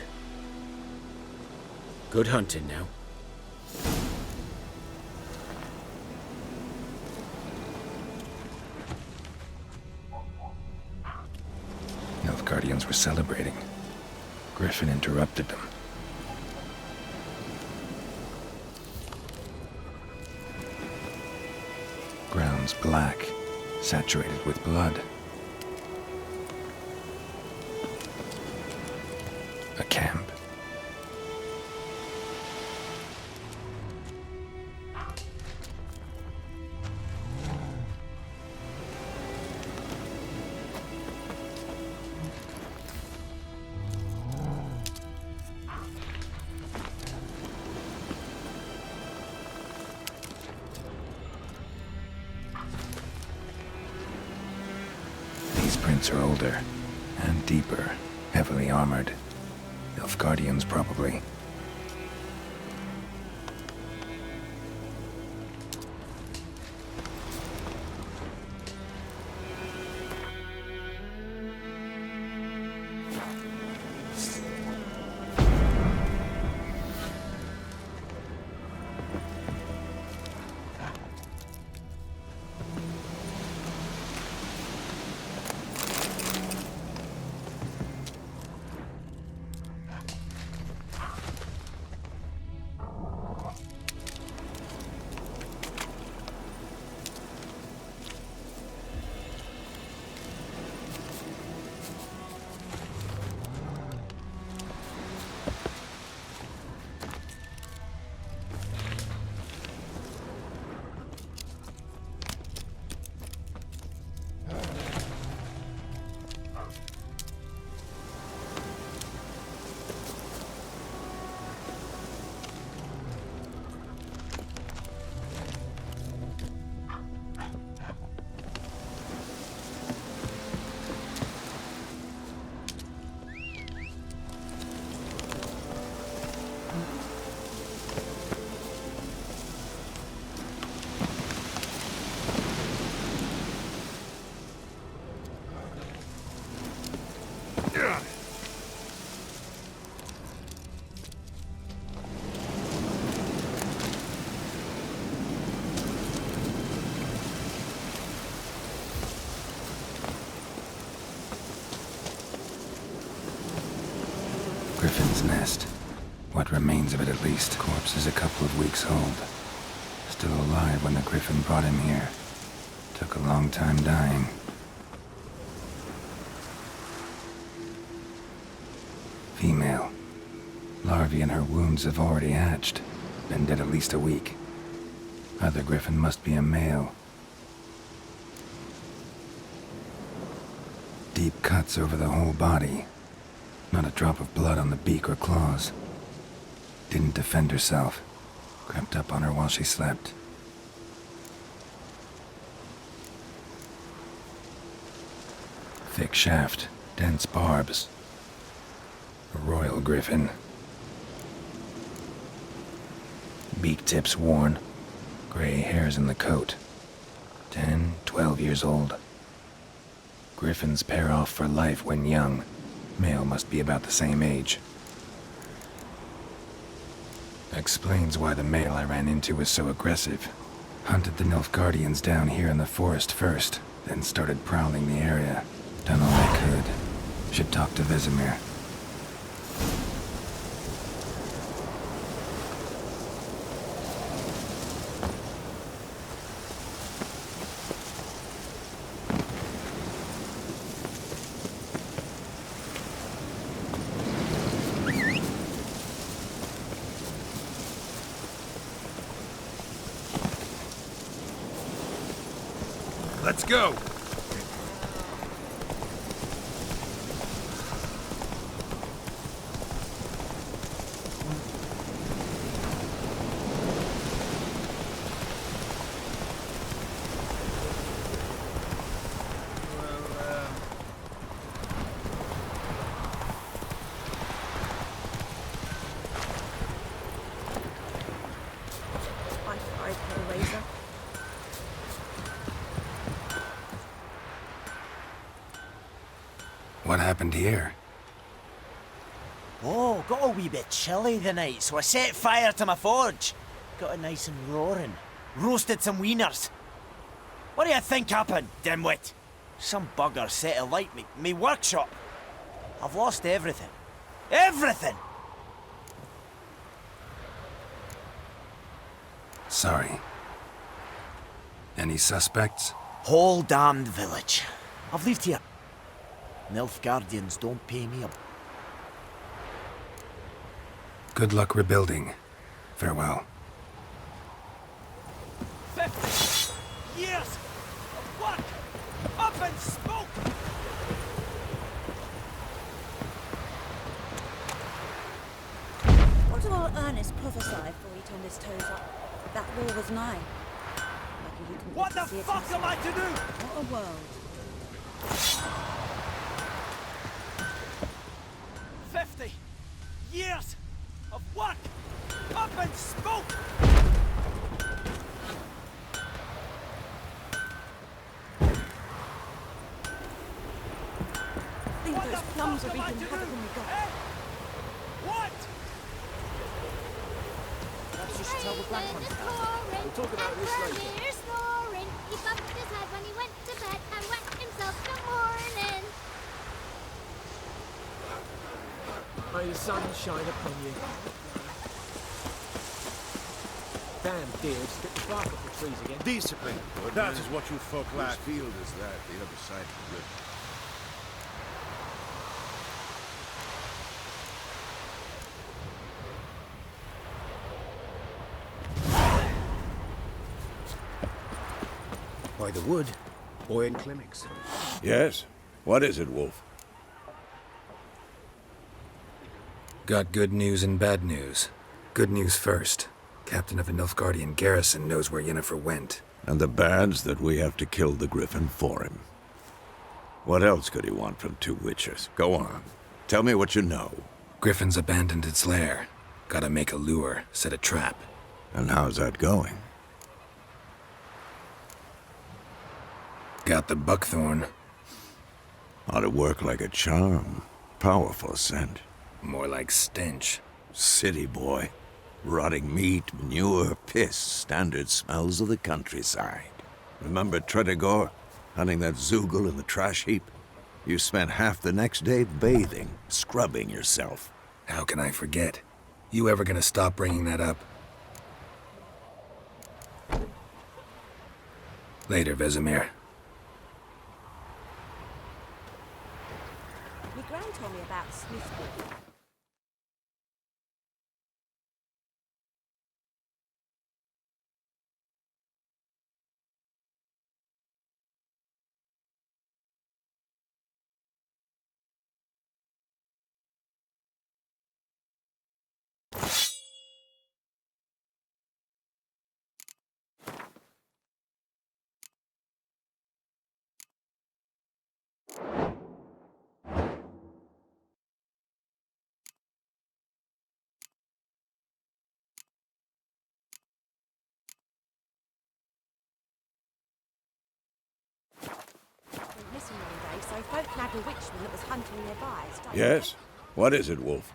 Good hunting now. Nilfgaardians were celebrating. Griffin interrupted them. Ground's black, saturated with blood. A camp. These prints are older and deeper, heavily armored. Nilfgaardians, probably. Griffin's nest. What remains of it, at least. Corpse is a couple of weeks old. Still alive when the Griffin brought him here. Took a long time dying. Female. Larvae in her wounds have already hatched. Been dead at least a week. Other Griffin must be a male. Deep cuts over the whole body. Not a drop of blood on the beak or claws. Didn't defend herself. Crept up on her while she slept. Thick shaft, dense barbs. A royal Griffin. Beak tips worn. Gray hairs in the coat. 10, 12 years old. Griffins pair off for life when young. Male must be about the same age. Explains why the male I ran into was so aggressive. Hunted the Nilfgaardians down here in the forest first, then started prowling the area. Done all I could. Should talk to Vesemir. Let's go! What happened here? Oh, got a wee bit chilly the night, so I set fire to my forge. Got it nice and roaring. Roasted some wieners. What do you think happened, dimwit? Some bugger set alight me workshop. I've lost everything. Everything! Sorry. Any suspects? Whole damned village. I've lived here. Nilfgaardians don't pay me a... Good luck rebuilding. Farewell. 50 years of work up in smoke! What do all Ernest prophesy before he turned his toes up? That war was nigh. Lucky you couldn't What the see it fuck am I to do? What a world. 50 years of work up in smoke! I think those plums are wreaking havoc on the god. What? Let's just tell the Black Ones about it. We'll talk about this later. Snoring. He bumped his head when he went to bed and wet himself till morning. May the sun shine upon you. Damn deer, stick the bark off the trees again. Discipline. That is what you folk lack. field is that? The other side of the river. By the wood, boy in clinics. Yes? What is it, Wolf? Got good news and bad news. Good news first. Captain of a Nilfgaardian garrison knows where Yennefer went. And the bad's that we have to kill the Griffin for him. What else could he want from two witches? Go on. Tell me what you know. Griffin's abandoned its lair. Gotta make a lure, set a trap. And how's that going? Got the buckthorn. Ought to work like a charm. Powerful scent. More like stench. City boy. Rotting meat, manure, piss. Standard smells of the countryside. Remember Tredegor? Hunting that Zoogle in the trash heap? You spent half the next day bathing, scrubbing yourself. How can I forget? You ever gonna stop bringing that up? Later, Vesemir. My gran told me about Smithwood. Missing one day, so folk nabbed a witchman that was hunting nearby. Yes? What is it, Wolf?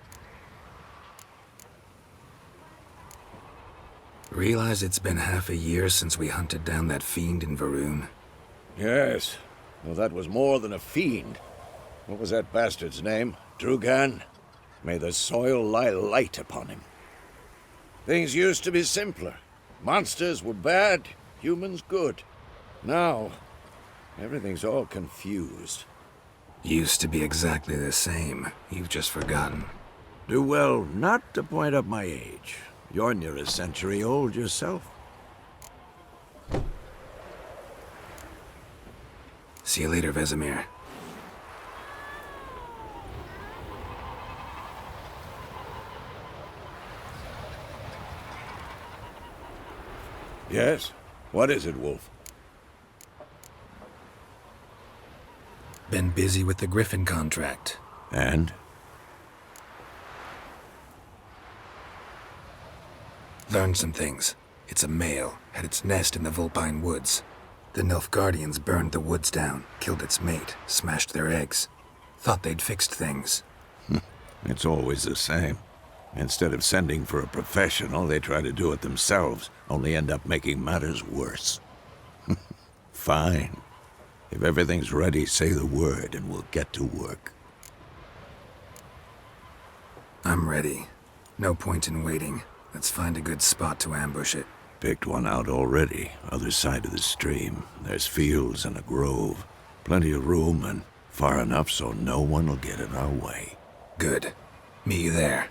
Realize it's been half a year since we hunted down that fiend in Varun? Yes. Well, that was more than a fiend. What was that bastard's name? Drugan? May the soil lie light upon him. Things used to be simpler. Monsters were bad, humans good. Now, everything's all confused. Used to be exactly the same. You've just forgotten. Do well not to point up my age. You're near a century old yourself. See you later, Vesemir. Yes? What is it, Wolf? Been busy with the Griffin contract. And? Learned some things. It's a male, had its nest in the Vulpine Woods. The Nilfgaardians burned the woods down, killed its mate, smashed their eggs. Thought they'd fixed things. It's always the same. Instead of sending for a professional, they try to do it themselves, only end up making matters worse. Fine. If everything's ready, say the word and we'll get to work. I'm ready. No point in waiting. Let's find a good spot to ambush it. Picked one out already, other side of the stream. There's fields and a grove. Plenty of room and far enough so no one will get in our way. Good. Meet you there.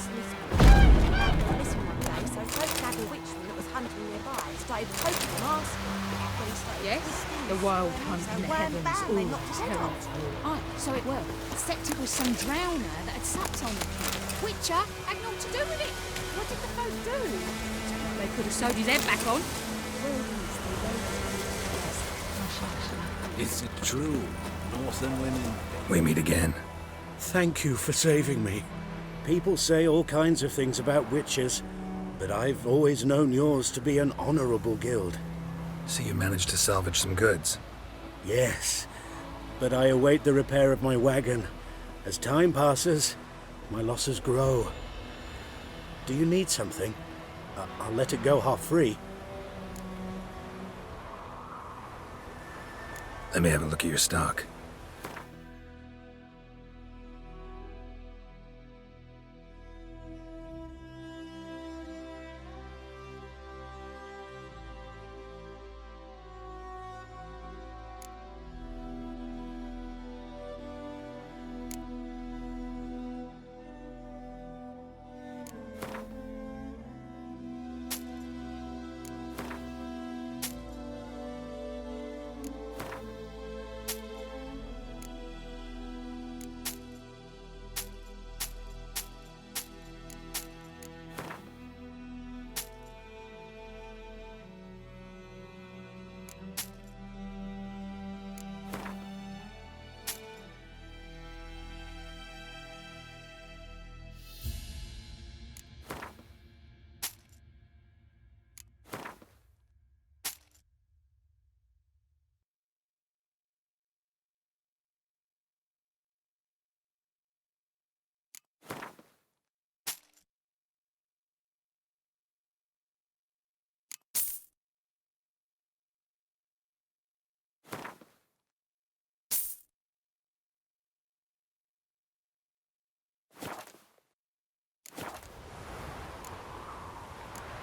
Missing one day, so Pope had a witchman that was hunting nearby. Started poking him, asking. When he started Yes, the wild hunt in the heavens always heralds war. Oh, so it were. Except it was some drowner that had supped on him. Witcher had naught to do with it. What did the folk do? They could have sewed his head back on. Is it true? Northern women. We meet again. Thank you for saving me. People say all kinds of things about witches, but I've always known yours to be an honorable guild. So you managed to salvage some goods? Yes, but I await the repair of my wagon. As time passes, my losses grow. Do you need something? I'll let it go half-free. Let me have a look at your stock.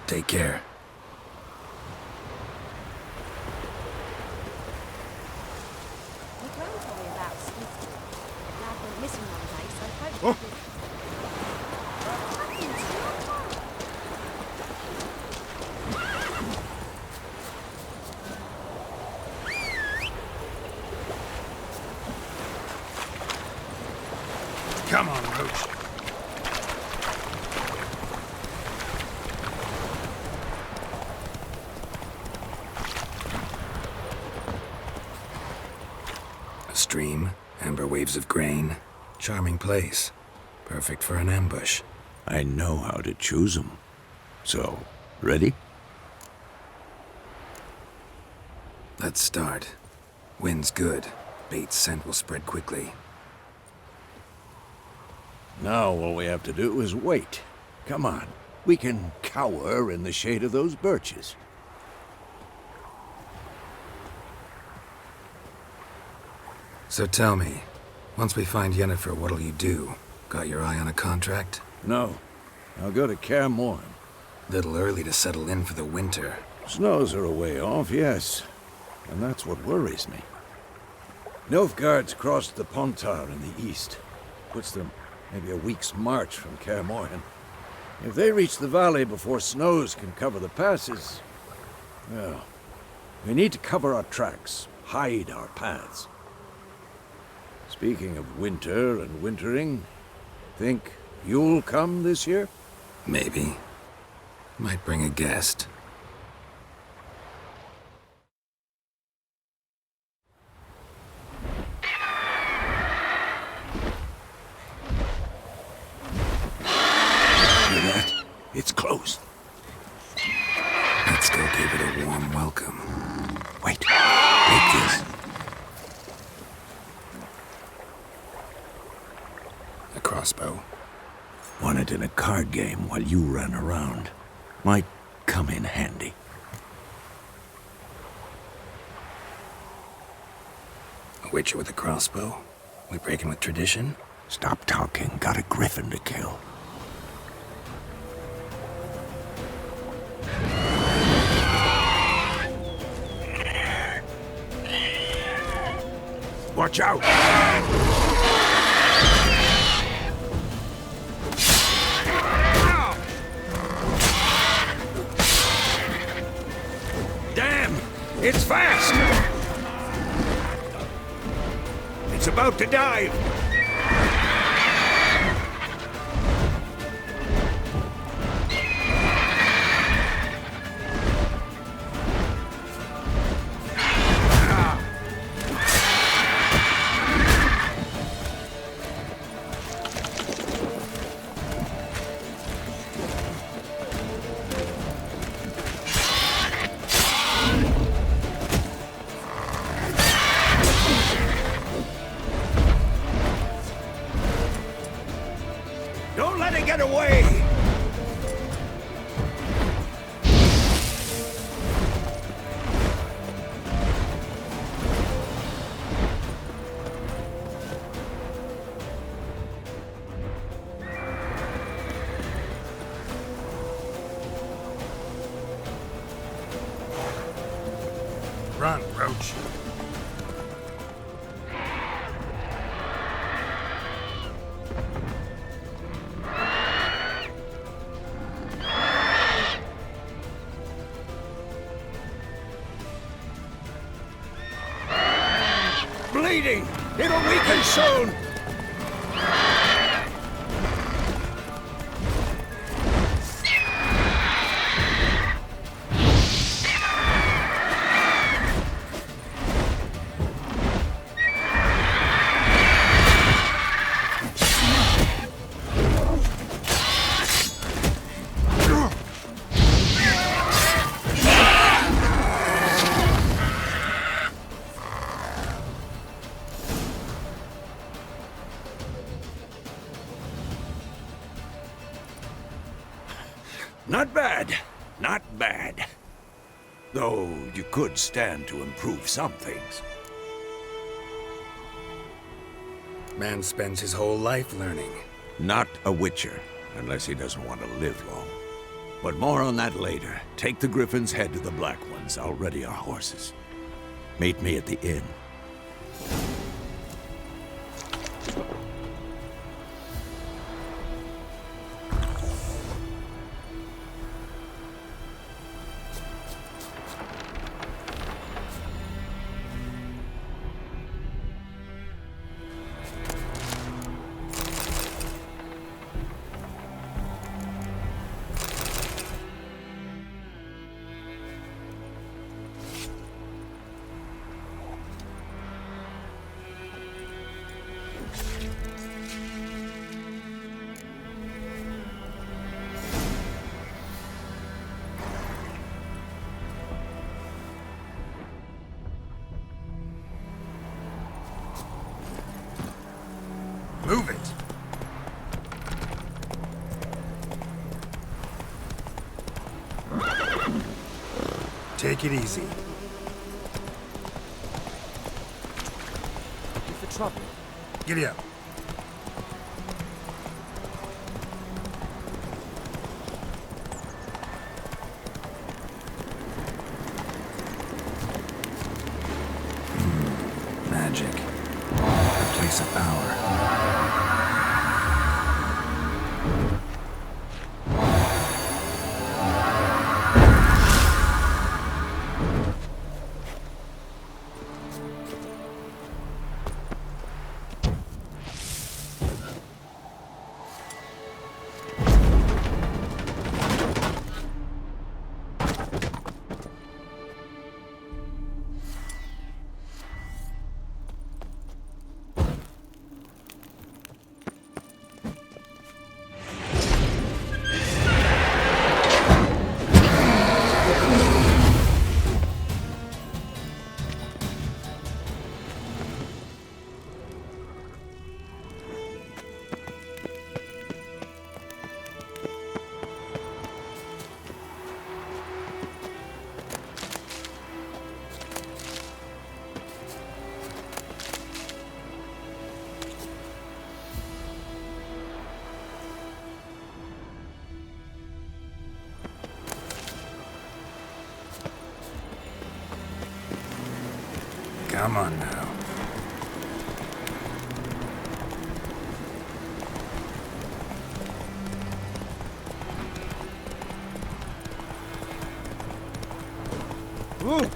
Take care. My gran told me about Skifty. The lad went missing one day, so Pope... Come on, Roach. A stream, amber waves of grain. Charming place. Perfect for an ambush. I know how to choose them. So, ready? Let's start. Wind's good. Bait's scent will spread quickly. Now all we have to do is wait. Come on. We can cower in the shade of those birches. So tell me, once we find Yennefer, what'll you do? Got your eye on a contract? No. I'll go to Kaer Morhen. Little early to settle in for the winter. Snows are a way off, yes. And that's what worries me. Nilfgaard's crossed the Pontar in the east. Puts them maybe a week's march from Kaer Morhen. If they reach the valley before snows can cover the passes, well, we need to cover our tracks, hide our paths. Speaking of winter and wintering, think you'll come this year? Maybe. Might bring a guest. It's close. Let's go give it a warm welcome. Wait. Take this. A crossbow. Won it in a card game while you ran around. Might come in handy. A witcher with a crossbow? We breaking with tradition? Stop talking. Got a griffin to kill. Watch out! It's fast! It's about to dive! Don't let it get away! Run, Roach. Bleeding! It'll weaken soon! Not bad. Not bad. Though you could stand to improve some things. Man spends his whole life learning. Not a Witcher, unless he doesn't want to live long. But more on that later. Take the Griffin's head to the Black Ones. I'll ready our horses. Meet me at the inn. Move it! Take it easy. You for trouble? Giddy up. Magic. A place of power. Come on now. Ooh.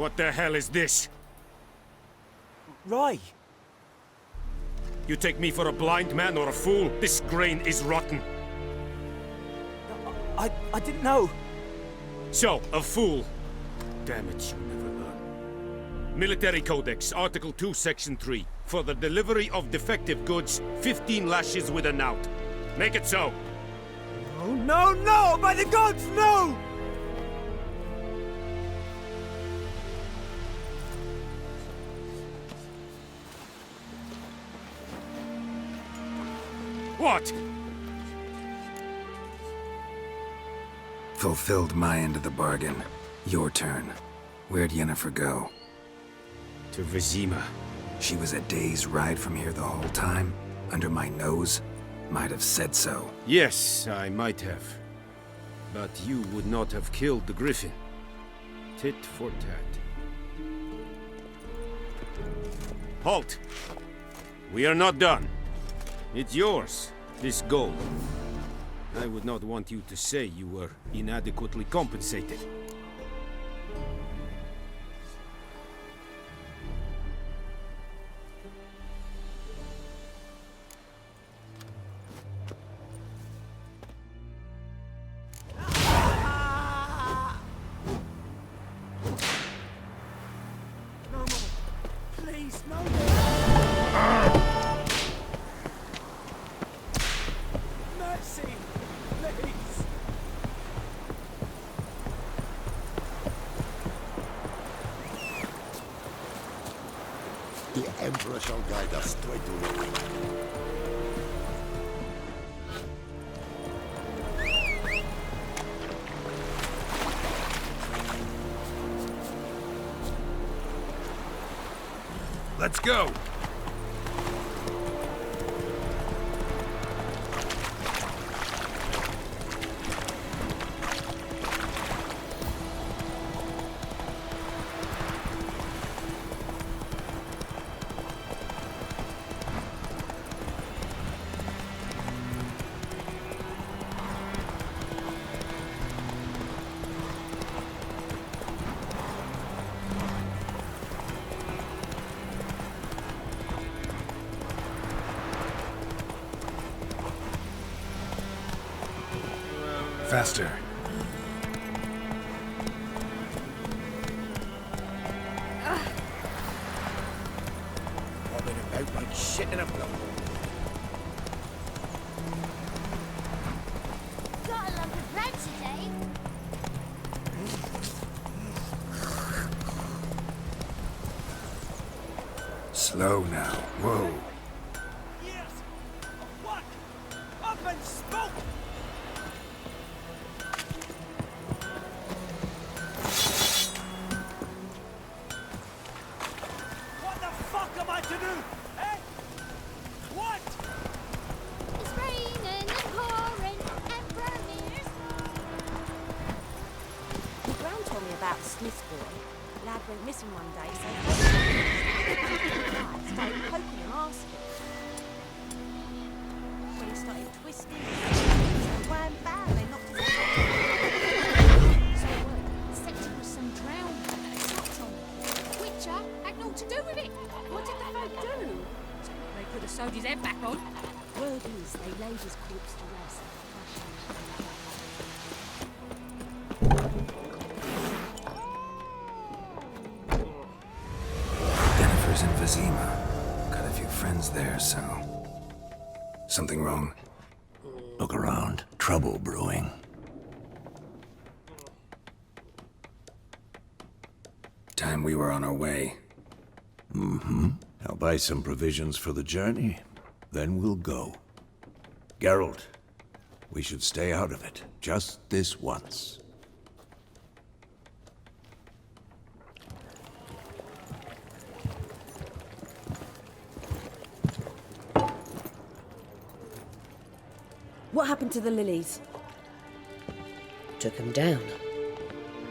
What the hell is this? Roy! You take me for a blind man or a fool? This grain is rotten. I didn't know. So, a fool. Damn it, you never learn. Military Codex, Article 2, Section 3. For the delivery of defective goods, 15 lashes with a knout. Make it so. Oh, no, no! By the gods, no! What? Fulfilled my end of the bargain. Your turn. Where'd Yennefer go? To Vizima. She was a day's ride from here the whole time? Under my nose? Might have said so. Yes, I might have. But you would not have killed the griffin. Tit for tat. Halt! We are not done. It's yours, this gold. I would not want you to say you were inadequately compensated. Please, no! Mercy! Please! The Emperor shall guide us straight to the Let's go! Faster. Bobbing about like shit in a blow. Got a lump of bread today. Slow now. Whoa. Years of work up in smoke! What the fuck am I to do? Eh? What? It's raining and pouring and burning. Brown told me about the Smith boy. Lad went missing one day, so started poking and asking. When he started twisting, so wham bam, they knocked his head. So what? Said it was some drowning that had slapped on him. Witcher had naught to do with it. What did the folk do? They put a soldier's head back on. Word is they laid his corpse to rest. Yennefer's in Vizima. Got a few friends there, so... Something wrong? Look around. Trouble brewing. Time we were on our way. Mm-hmm. I'll buy some provisions for the journey, then we'll go. Geralt, we should stay out of it, just this once. What happened to the lilies? Took him down.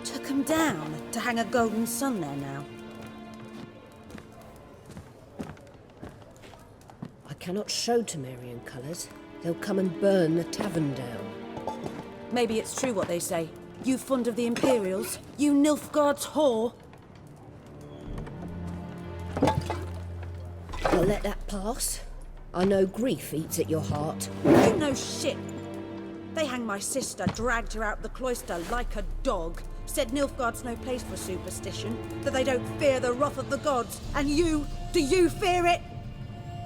Took them down to hang a golden sun there now. I cannot show Temerian colours. They'll come and burn the tavern down. Maybe it's true what they say. You fond of the Imperials? You Nilfgaard's whore? I'll let that pass. I know grief eats at your heart. You know shit. They hanged my sister, dragged her out the cloister like a dog. Said Nilfgaard's no place for superstition, that they don't fear the wrath of the gods. And you, do you fear it?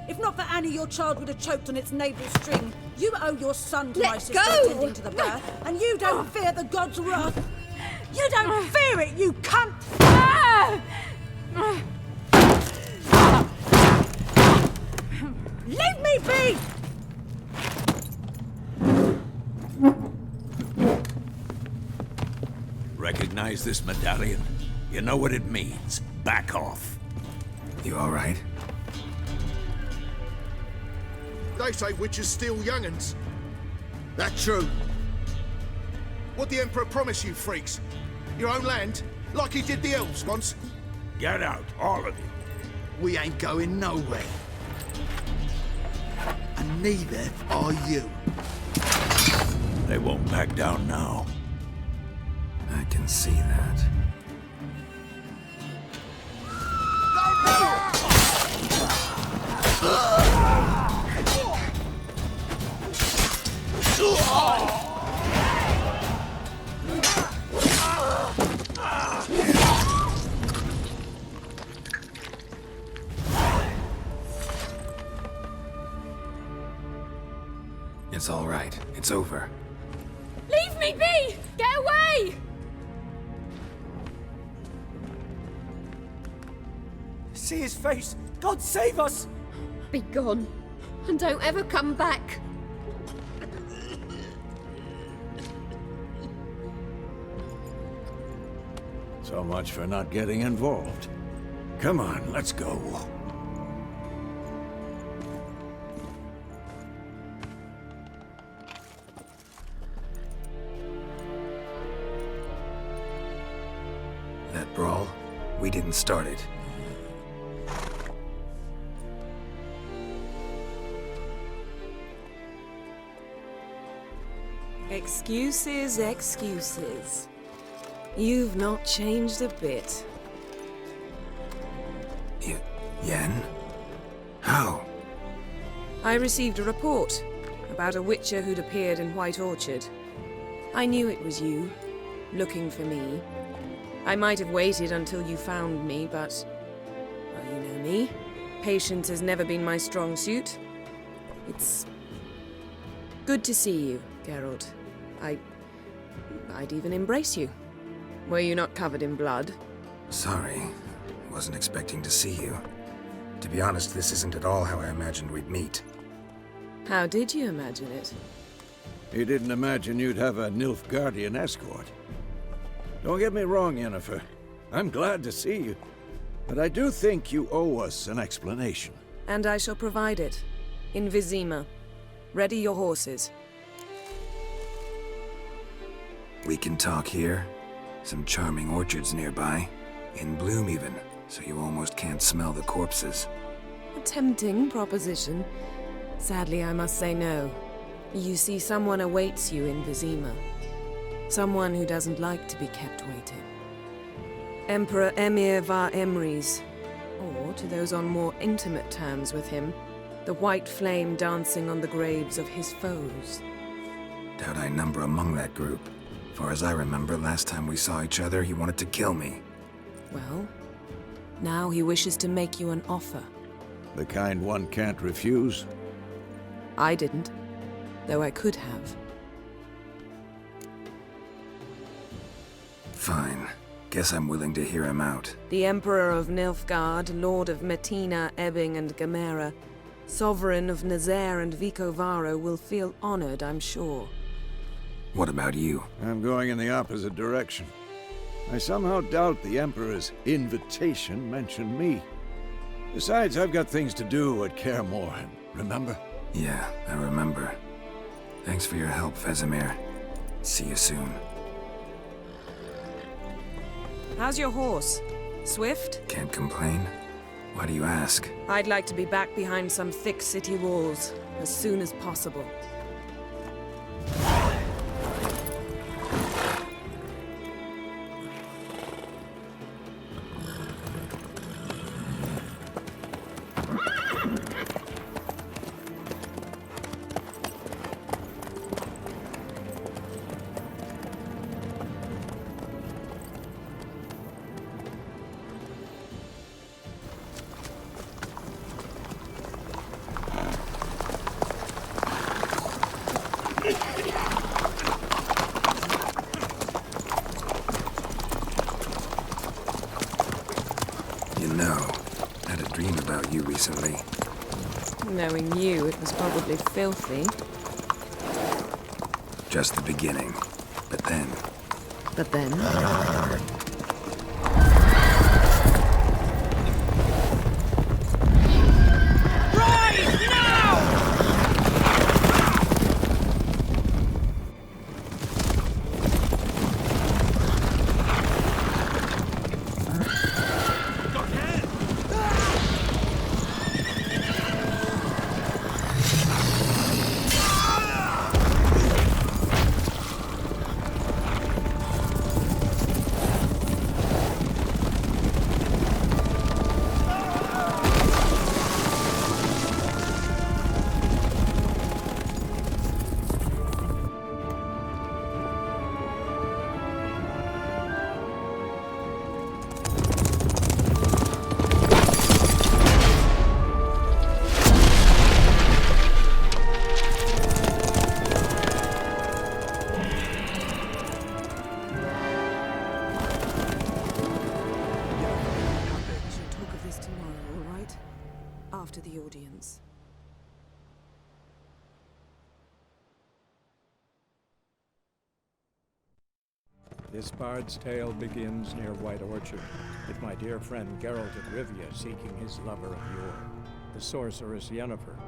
If not for Annie, your child would have choked on its navel string. You owe your son to my sister attending to the birth, and you don't fear the gods' wrath. You don't fear it, you cunt! Leave me be! Recognize this medallion? You know what it means. Back off. You all right? They say witches steal young'uns. That true? What the Emperor promise you, freaks? Your own land? Like he did the elves once? Get out, all of you. We ain't going nowhere. And neither are you. They won't back down now. I can see that. It's all right. It's over. Leave me be! Get away! See his face! God save us! Be gone, and don't ever come back. So much for not getting involved. Come on, let's go. That brawl, we didn't start it. Excuses, excuses. You've not changed a bit. Yen? How? I received a report about a witcher who'd appeared in White Orchard. I knew it was you, looking for me. I might have waited until you found me, but... well, you know me. Patience has never been my strong suit. It's... good to see you, Geralt. I'd even embrace you. Were you not covered in blood? Sorry. Wasn't expecting to see you. To be honest, this isn't at all how I imagined we'd meet. How did you imagine it? You didn't imagine you'd have a Nilfgaardian escort. Don't get me wrong, Yennefer. I'm glad to see you. But I do think you owe us an explanation. And I shall provide it. In Vizima. Ready your horses. We can talk here. Some charming orchards nearby. In bloom even, so you almost can't smell the corpses. A tempting proposition. Sadly, I must say no. You see, someone awaits you in Vizima. Someone who doesn't like to be kept waiting. Emperor Emir var Emrys. Or, to those on more intimate terms with him, the white flame dancing on the graves of his foes. Doubt I number among that group. Far as I remember, last time we saw each other, he wanted to kill me. Well, now he wishes to make you an offer. The kind one can't refuse? I didn't, though I could have. Fine. Guess I'm willing to hear him out. The Emperor of Nilfgaard, Lord of Metina, Ebbing, and Gamera, Sovereign of Nazaire and Vicovaro will feel honored, I'm sure. What about you? I'm going in the opposite direction. I somehow doubt the Emperor's invitation mentioned me. Besides, I've got things to do at Kaer Morhen, remember? Yeah, I remember. Thanks for your help, Vesemir. See you soon. How's your horse? Swift? Can't complain. Why do you ask? I'd like to be back behind some thick city walls as soon as possible. know. Had a dream about you recently. Knowing you, it was probably filthy. Just the beginning. But then... But then... After the audience. This bard's tale begins near White Orchard, with my dear friend Geralt of Rivia seeking his lover of yore, the sorceress Yennefer.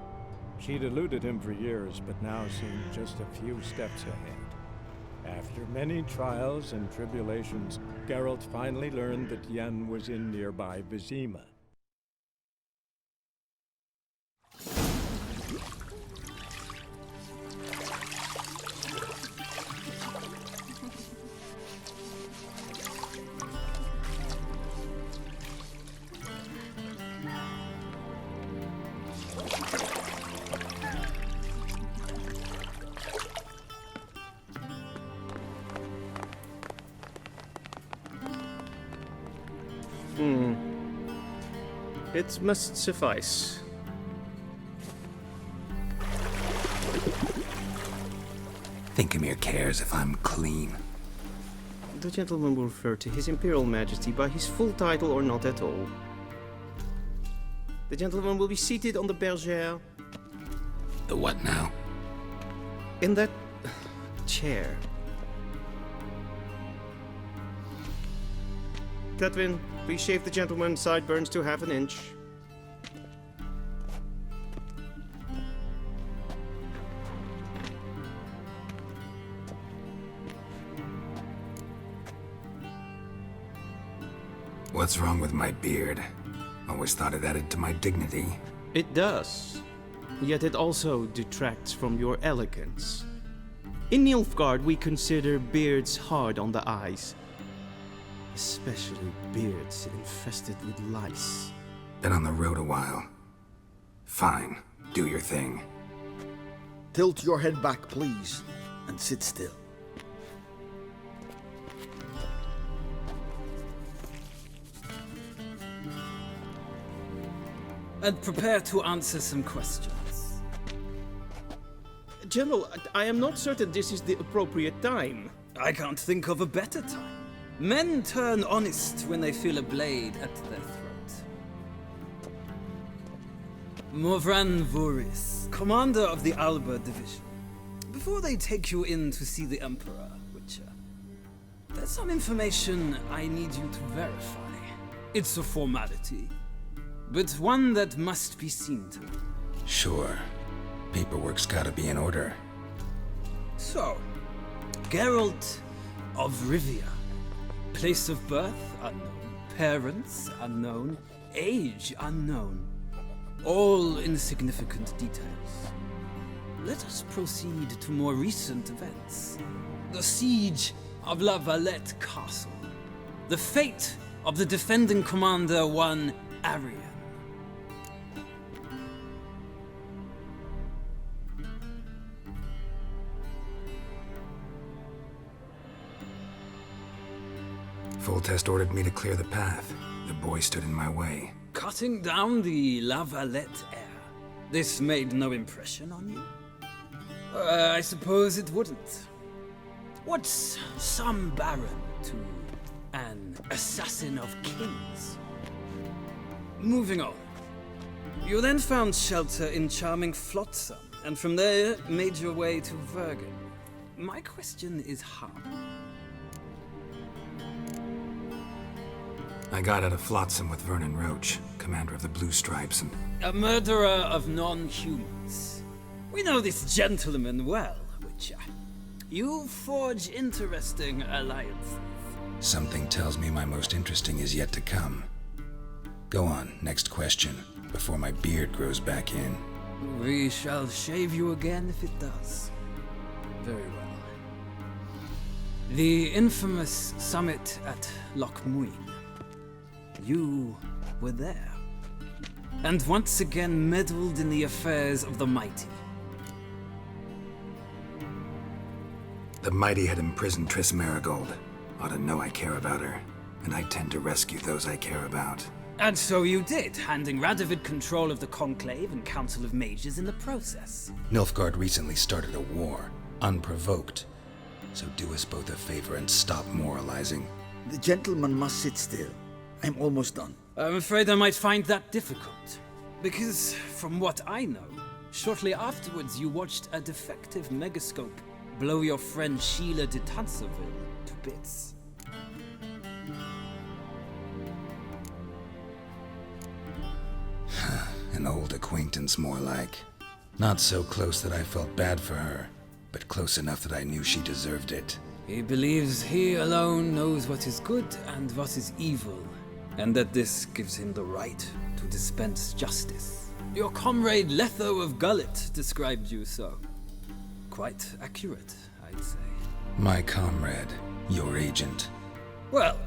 She'd eluded him for years, but now seemed just a few steps ahead. After many trials and tribulations, Geralt finally learned that Yen was in nearby Vizima. It must suffice. Thinkamere cares if I'm clean. The gentleman will refer to His Imperial Majesty by his full title or not at all. The gentleman will be seated on the bergère. The what now? In that chair. Cletwin, please shave the gentleman's sideburns to half an inch. What's wrong with my beard? Always thought it added to my dignity. It does. Yet it also detracts from your elegance. In Nilfgaard, we consider beards hard on the eyes. Especially beards infested with lice. Been on the road a while. Fine, do your thing. Tilt your head back, please, and sit still. And prepare to answer some questions. General, I am not certain this is the appropriate time. I can't think of a better time. Men turn honest when they feel a blade at their throat. Morvran Voorhis, commander of the Alba Division. Before they take you in to see the Emperor, Witcher, there's some information I need you to verify. It's a formality, but one that must be seen to. Sure. Paperwork's gotta be in order. So, Geralt of Rivia. Place of birth unknown, parents unknown, age unknown. All insignificant details. Let us proceed to more recent events. The siege of La Valette Castle. The fate of the defending commander, one Arian. Foltest ordered me to clear the path. The boy stood in my way. Cutting down the La Valette heir. This made no impression on you? I suppose it wouldn't. What's some baron to an assassin of kings? moving on. You then found shelter in charming Flotsam, and from there made your way to Vergen. My question is how? I got out of Flotsam with Vernon Roach, commander of the Blue Stripes, and... A murderer of non-humans. We know this gentleman well, Witcher. You forge interesting alliances. Something tells me my most interesting is yet to come. Go on, next question, before my beard grows back in. We shall shave you again if it does. Very well. The infamous summit at Loch Muin. You were there. And once again meddled in the affairs of the mighty. The mighty had imprisoned Triss Marigold. Ought to know I care about her, and I tend to rescue those I care about. And so you did, handing Radovid control of the Conclave and Council of Mages in the process. Nilfgaard recently started a war, unprovoked. So do us both a favor and stop moralizing. The gentleman must sit still. I'm almost done. I'm afraid I might find that difficult. Because, from what I know, shortly afterwards you watched a defective megascope blow your friend Sheila de Tanserville to bits. An old acquaintance, more like. Not so close that I felt bad for her, but close enough that I knew she deserved it. He believes he alone knows what is good and what is evil, and that this gives him the right to dispense justice. Your comrade Letho of Gullet described you so. Quite accurate, I'd say. My comrade, your agent. Well,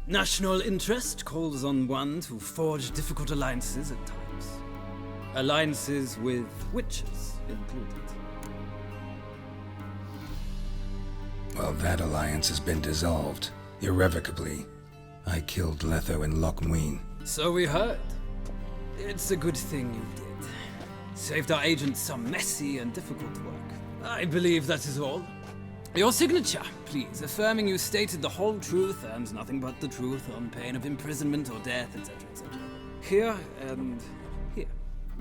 national interest calls on one to forge difficult alliances at times. Alliances with witches included. Well, that alliance has been dissolved, irrevocably. I killed Letho in Loch Muin. So we heard. It's a good thing you did. Saved our agent some messy and difficult work. I believe that is all. Your signature, please, affirming you stated the whole truth and nothing but the truth on pain of imprisonment or death, etc., etc. Here and here.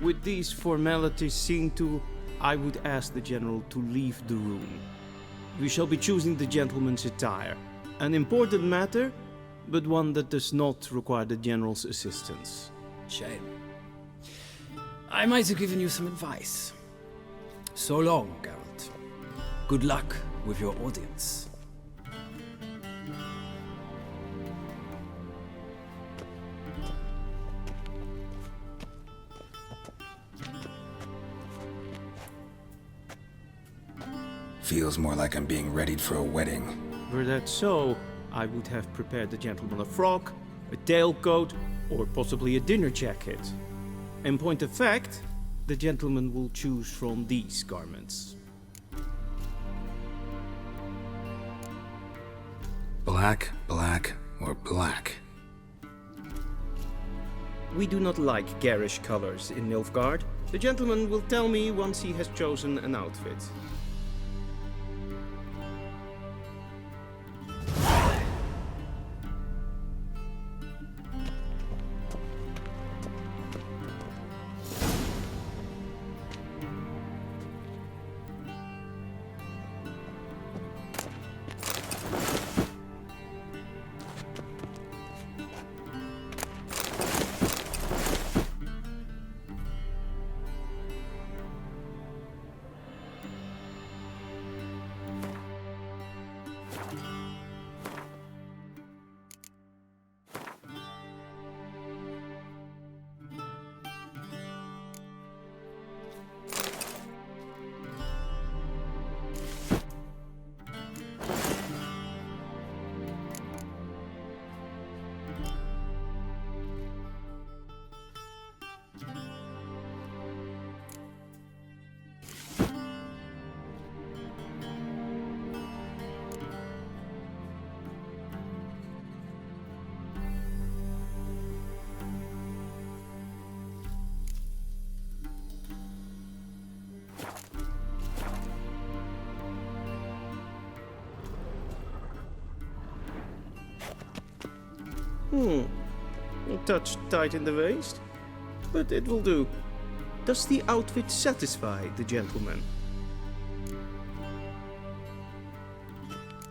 With these formalities seen to, I would ask the General to leave the room. We shall be choosing the gentleman's attire. An important matter, but one that does not require the General's assistance. Shame. I might have given you some advice. So long, Geralt. Good luck with your audience. Feels more like I'm being readied for a wedding. Were that so, I would have prepared the gentleman a frock, a tailcoat, or possibly a dinner jacket. In point of fact, the gentleman will choose from these garments. Black, black, or black? We do not like garish colors in Nilfgaard. The gentleman will tell me once he has chosen an outfit. A touch tight in the waist, but it will do. Does the outfit satisfy the gentleman?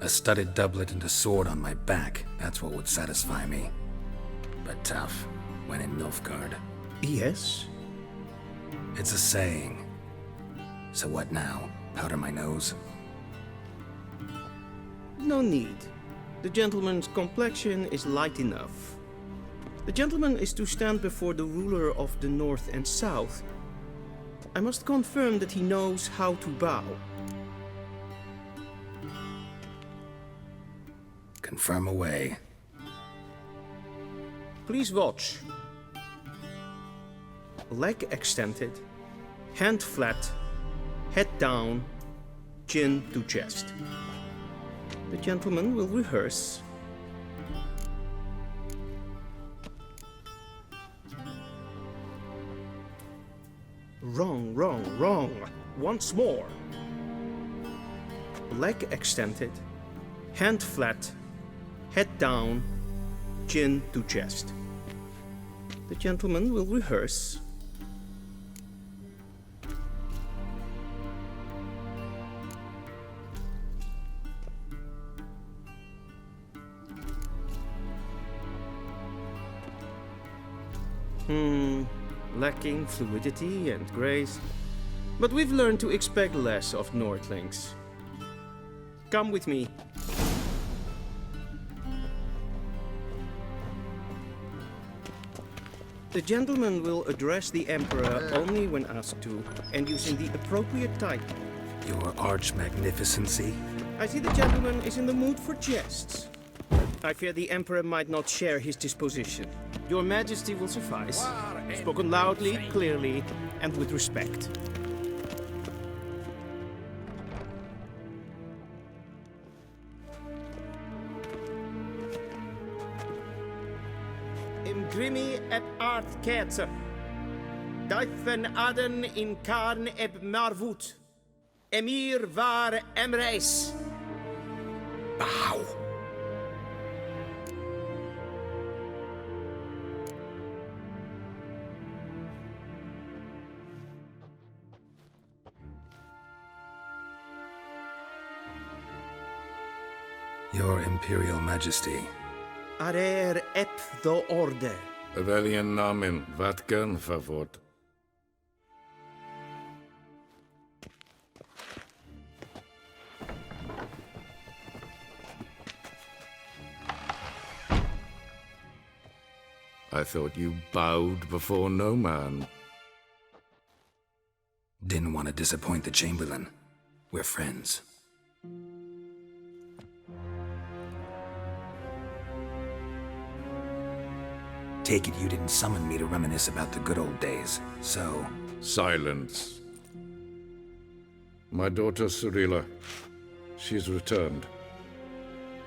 A studded doublet and a sword on my back, that's what would satisfy me. But tough, when in Nilfgaard. Yes? It's a saying. So what now? Powder my nose? No need. The gentleman's complexion is light enough. The gentleman is to stand before the ruler of the North and South. I must confirm that he knows how to bow. Confirm away. Please watch. Leg extended, hand flat, head down, chin to chest. The gentleman will rehearse. Wrong, wrong, wrong. Once more. Leg extended, hand flat, head down, chin to chest. The gentleman will rehearse. Lacking fluidity and grace. But we've learned to expect less of Nordlings. Come with me. The gentleman will address the Emperor only when asked to, and using the appropriate title. Your Arch-Magnificency? I see the gentleman is in the mood for jests. I fear the Emperor might not share his disposition. Your Majesty will suffice. Spoken loudly, clearly, and with respect. Im grimi et art ketzer. Duifen aden in karn eb marvoet. Emir var emreis. Bow. Your Imperial Majesty. Arer ep the orde. Welchen Namen, wat gern verwort? I thought you bowed before no man. Didn't want to disappoint the Chamberlain. We're friends. Take it you didn't summon me to reminisce about the good old days, so... Silence. My daughter Cirilla, she's returned.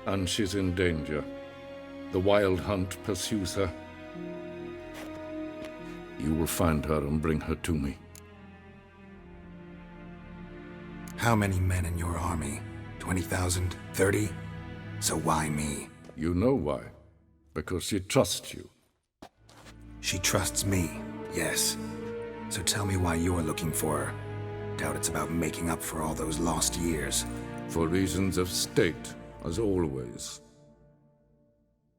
And she's in danger. The Wild Hunt pursues her. You will find her and bring her to me. How many men in your army? 20,000? 30? So why me? You know why. Because she trusts you. She trusts me, yes. So tell me why you're looking for her. Doubt it's about making up for all those lost years. For reasons of state, as always.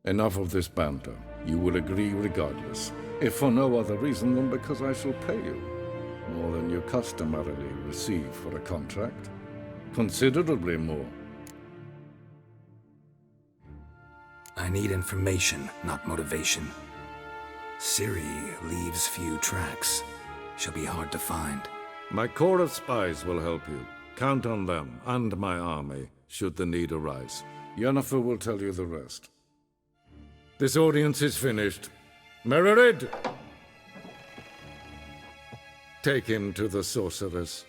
Enough of this banter. You will agree regardless. If for no other reason than because I shall pay you. More than you customarily receive for a contract. Considerably more. I need information, not motivation. Ciri leaves few tracks. She'll be hard to find. My corps of spies will help you. Count on them, and my army, should the need arise. Yennefer will tell you the rest. This audience is finished. Mererid! Take him to the sorceress.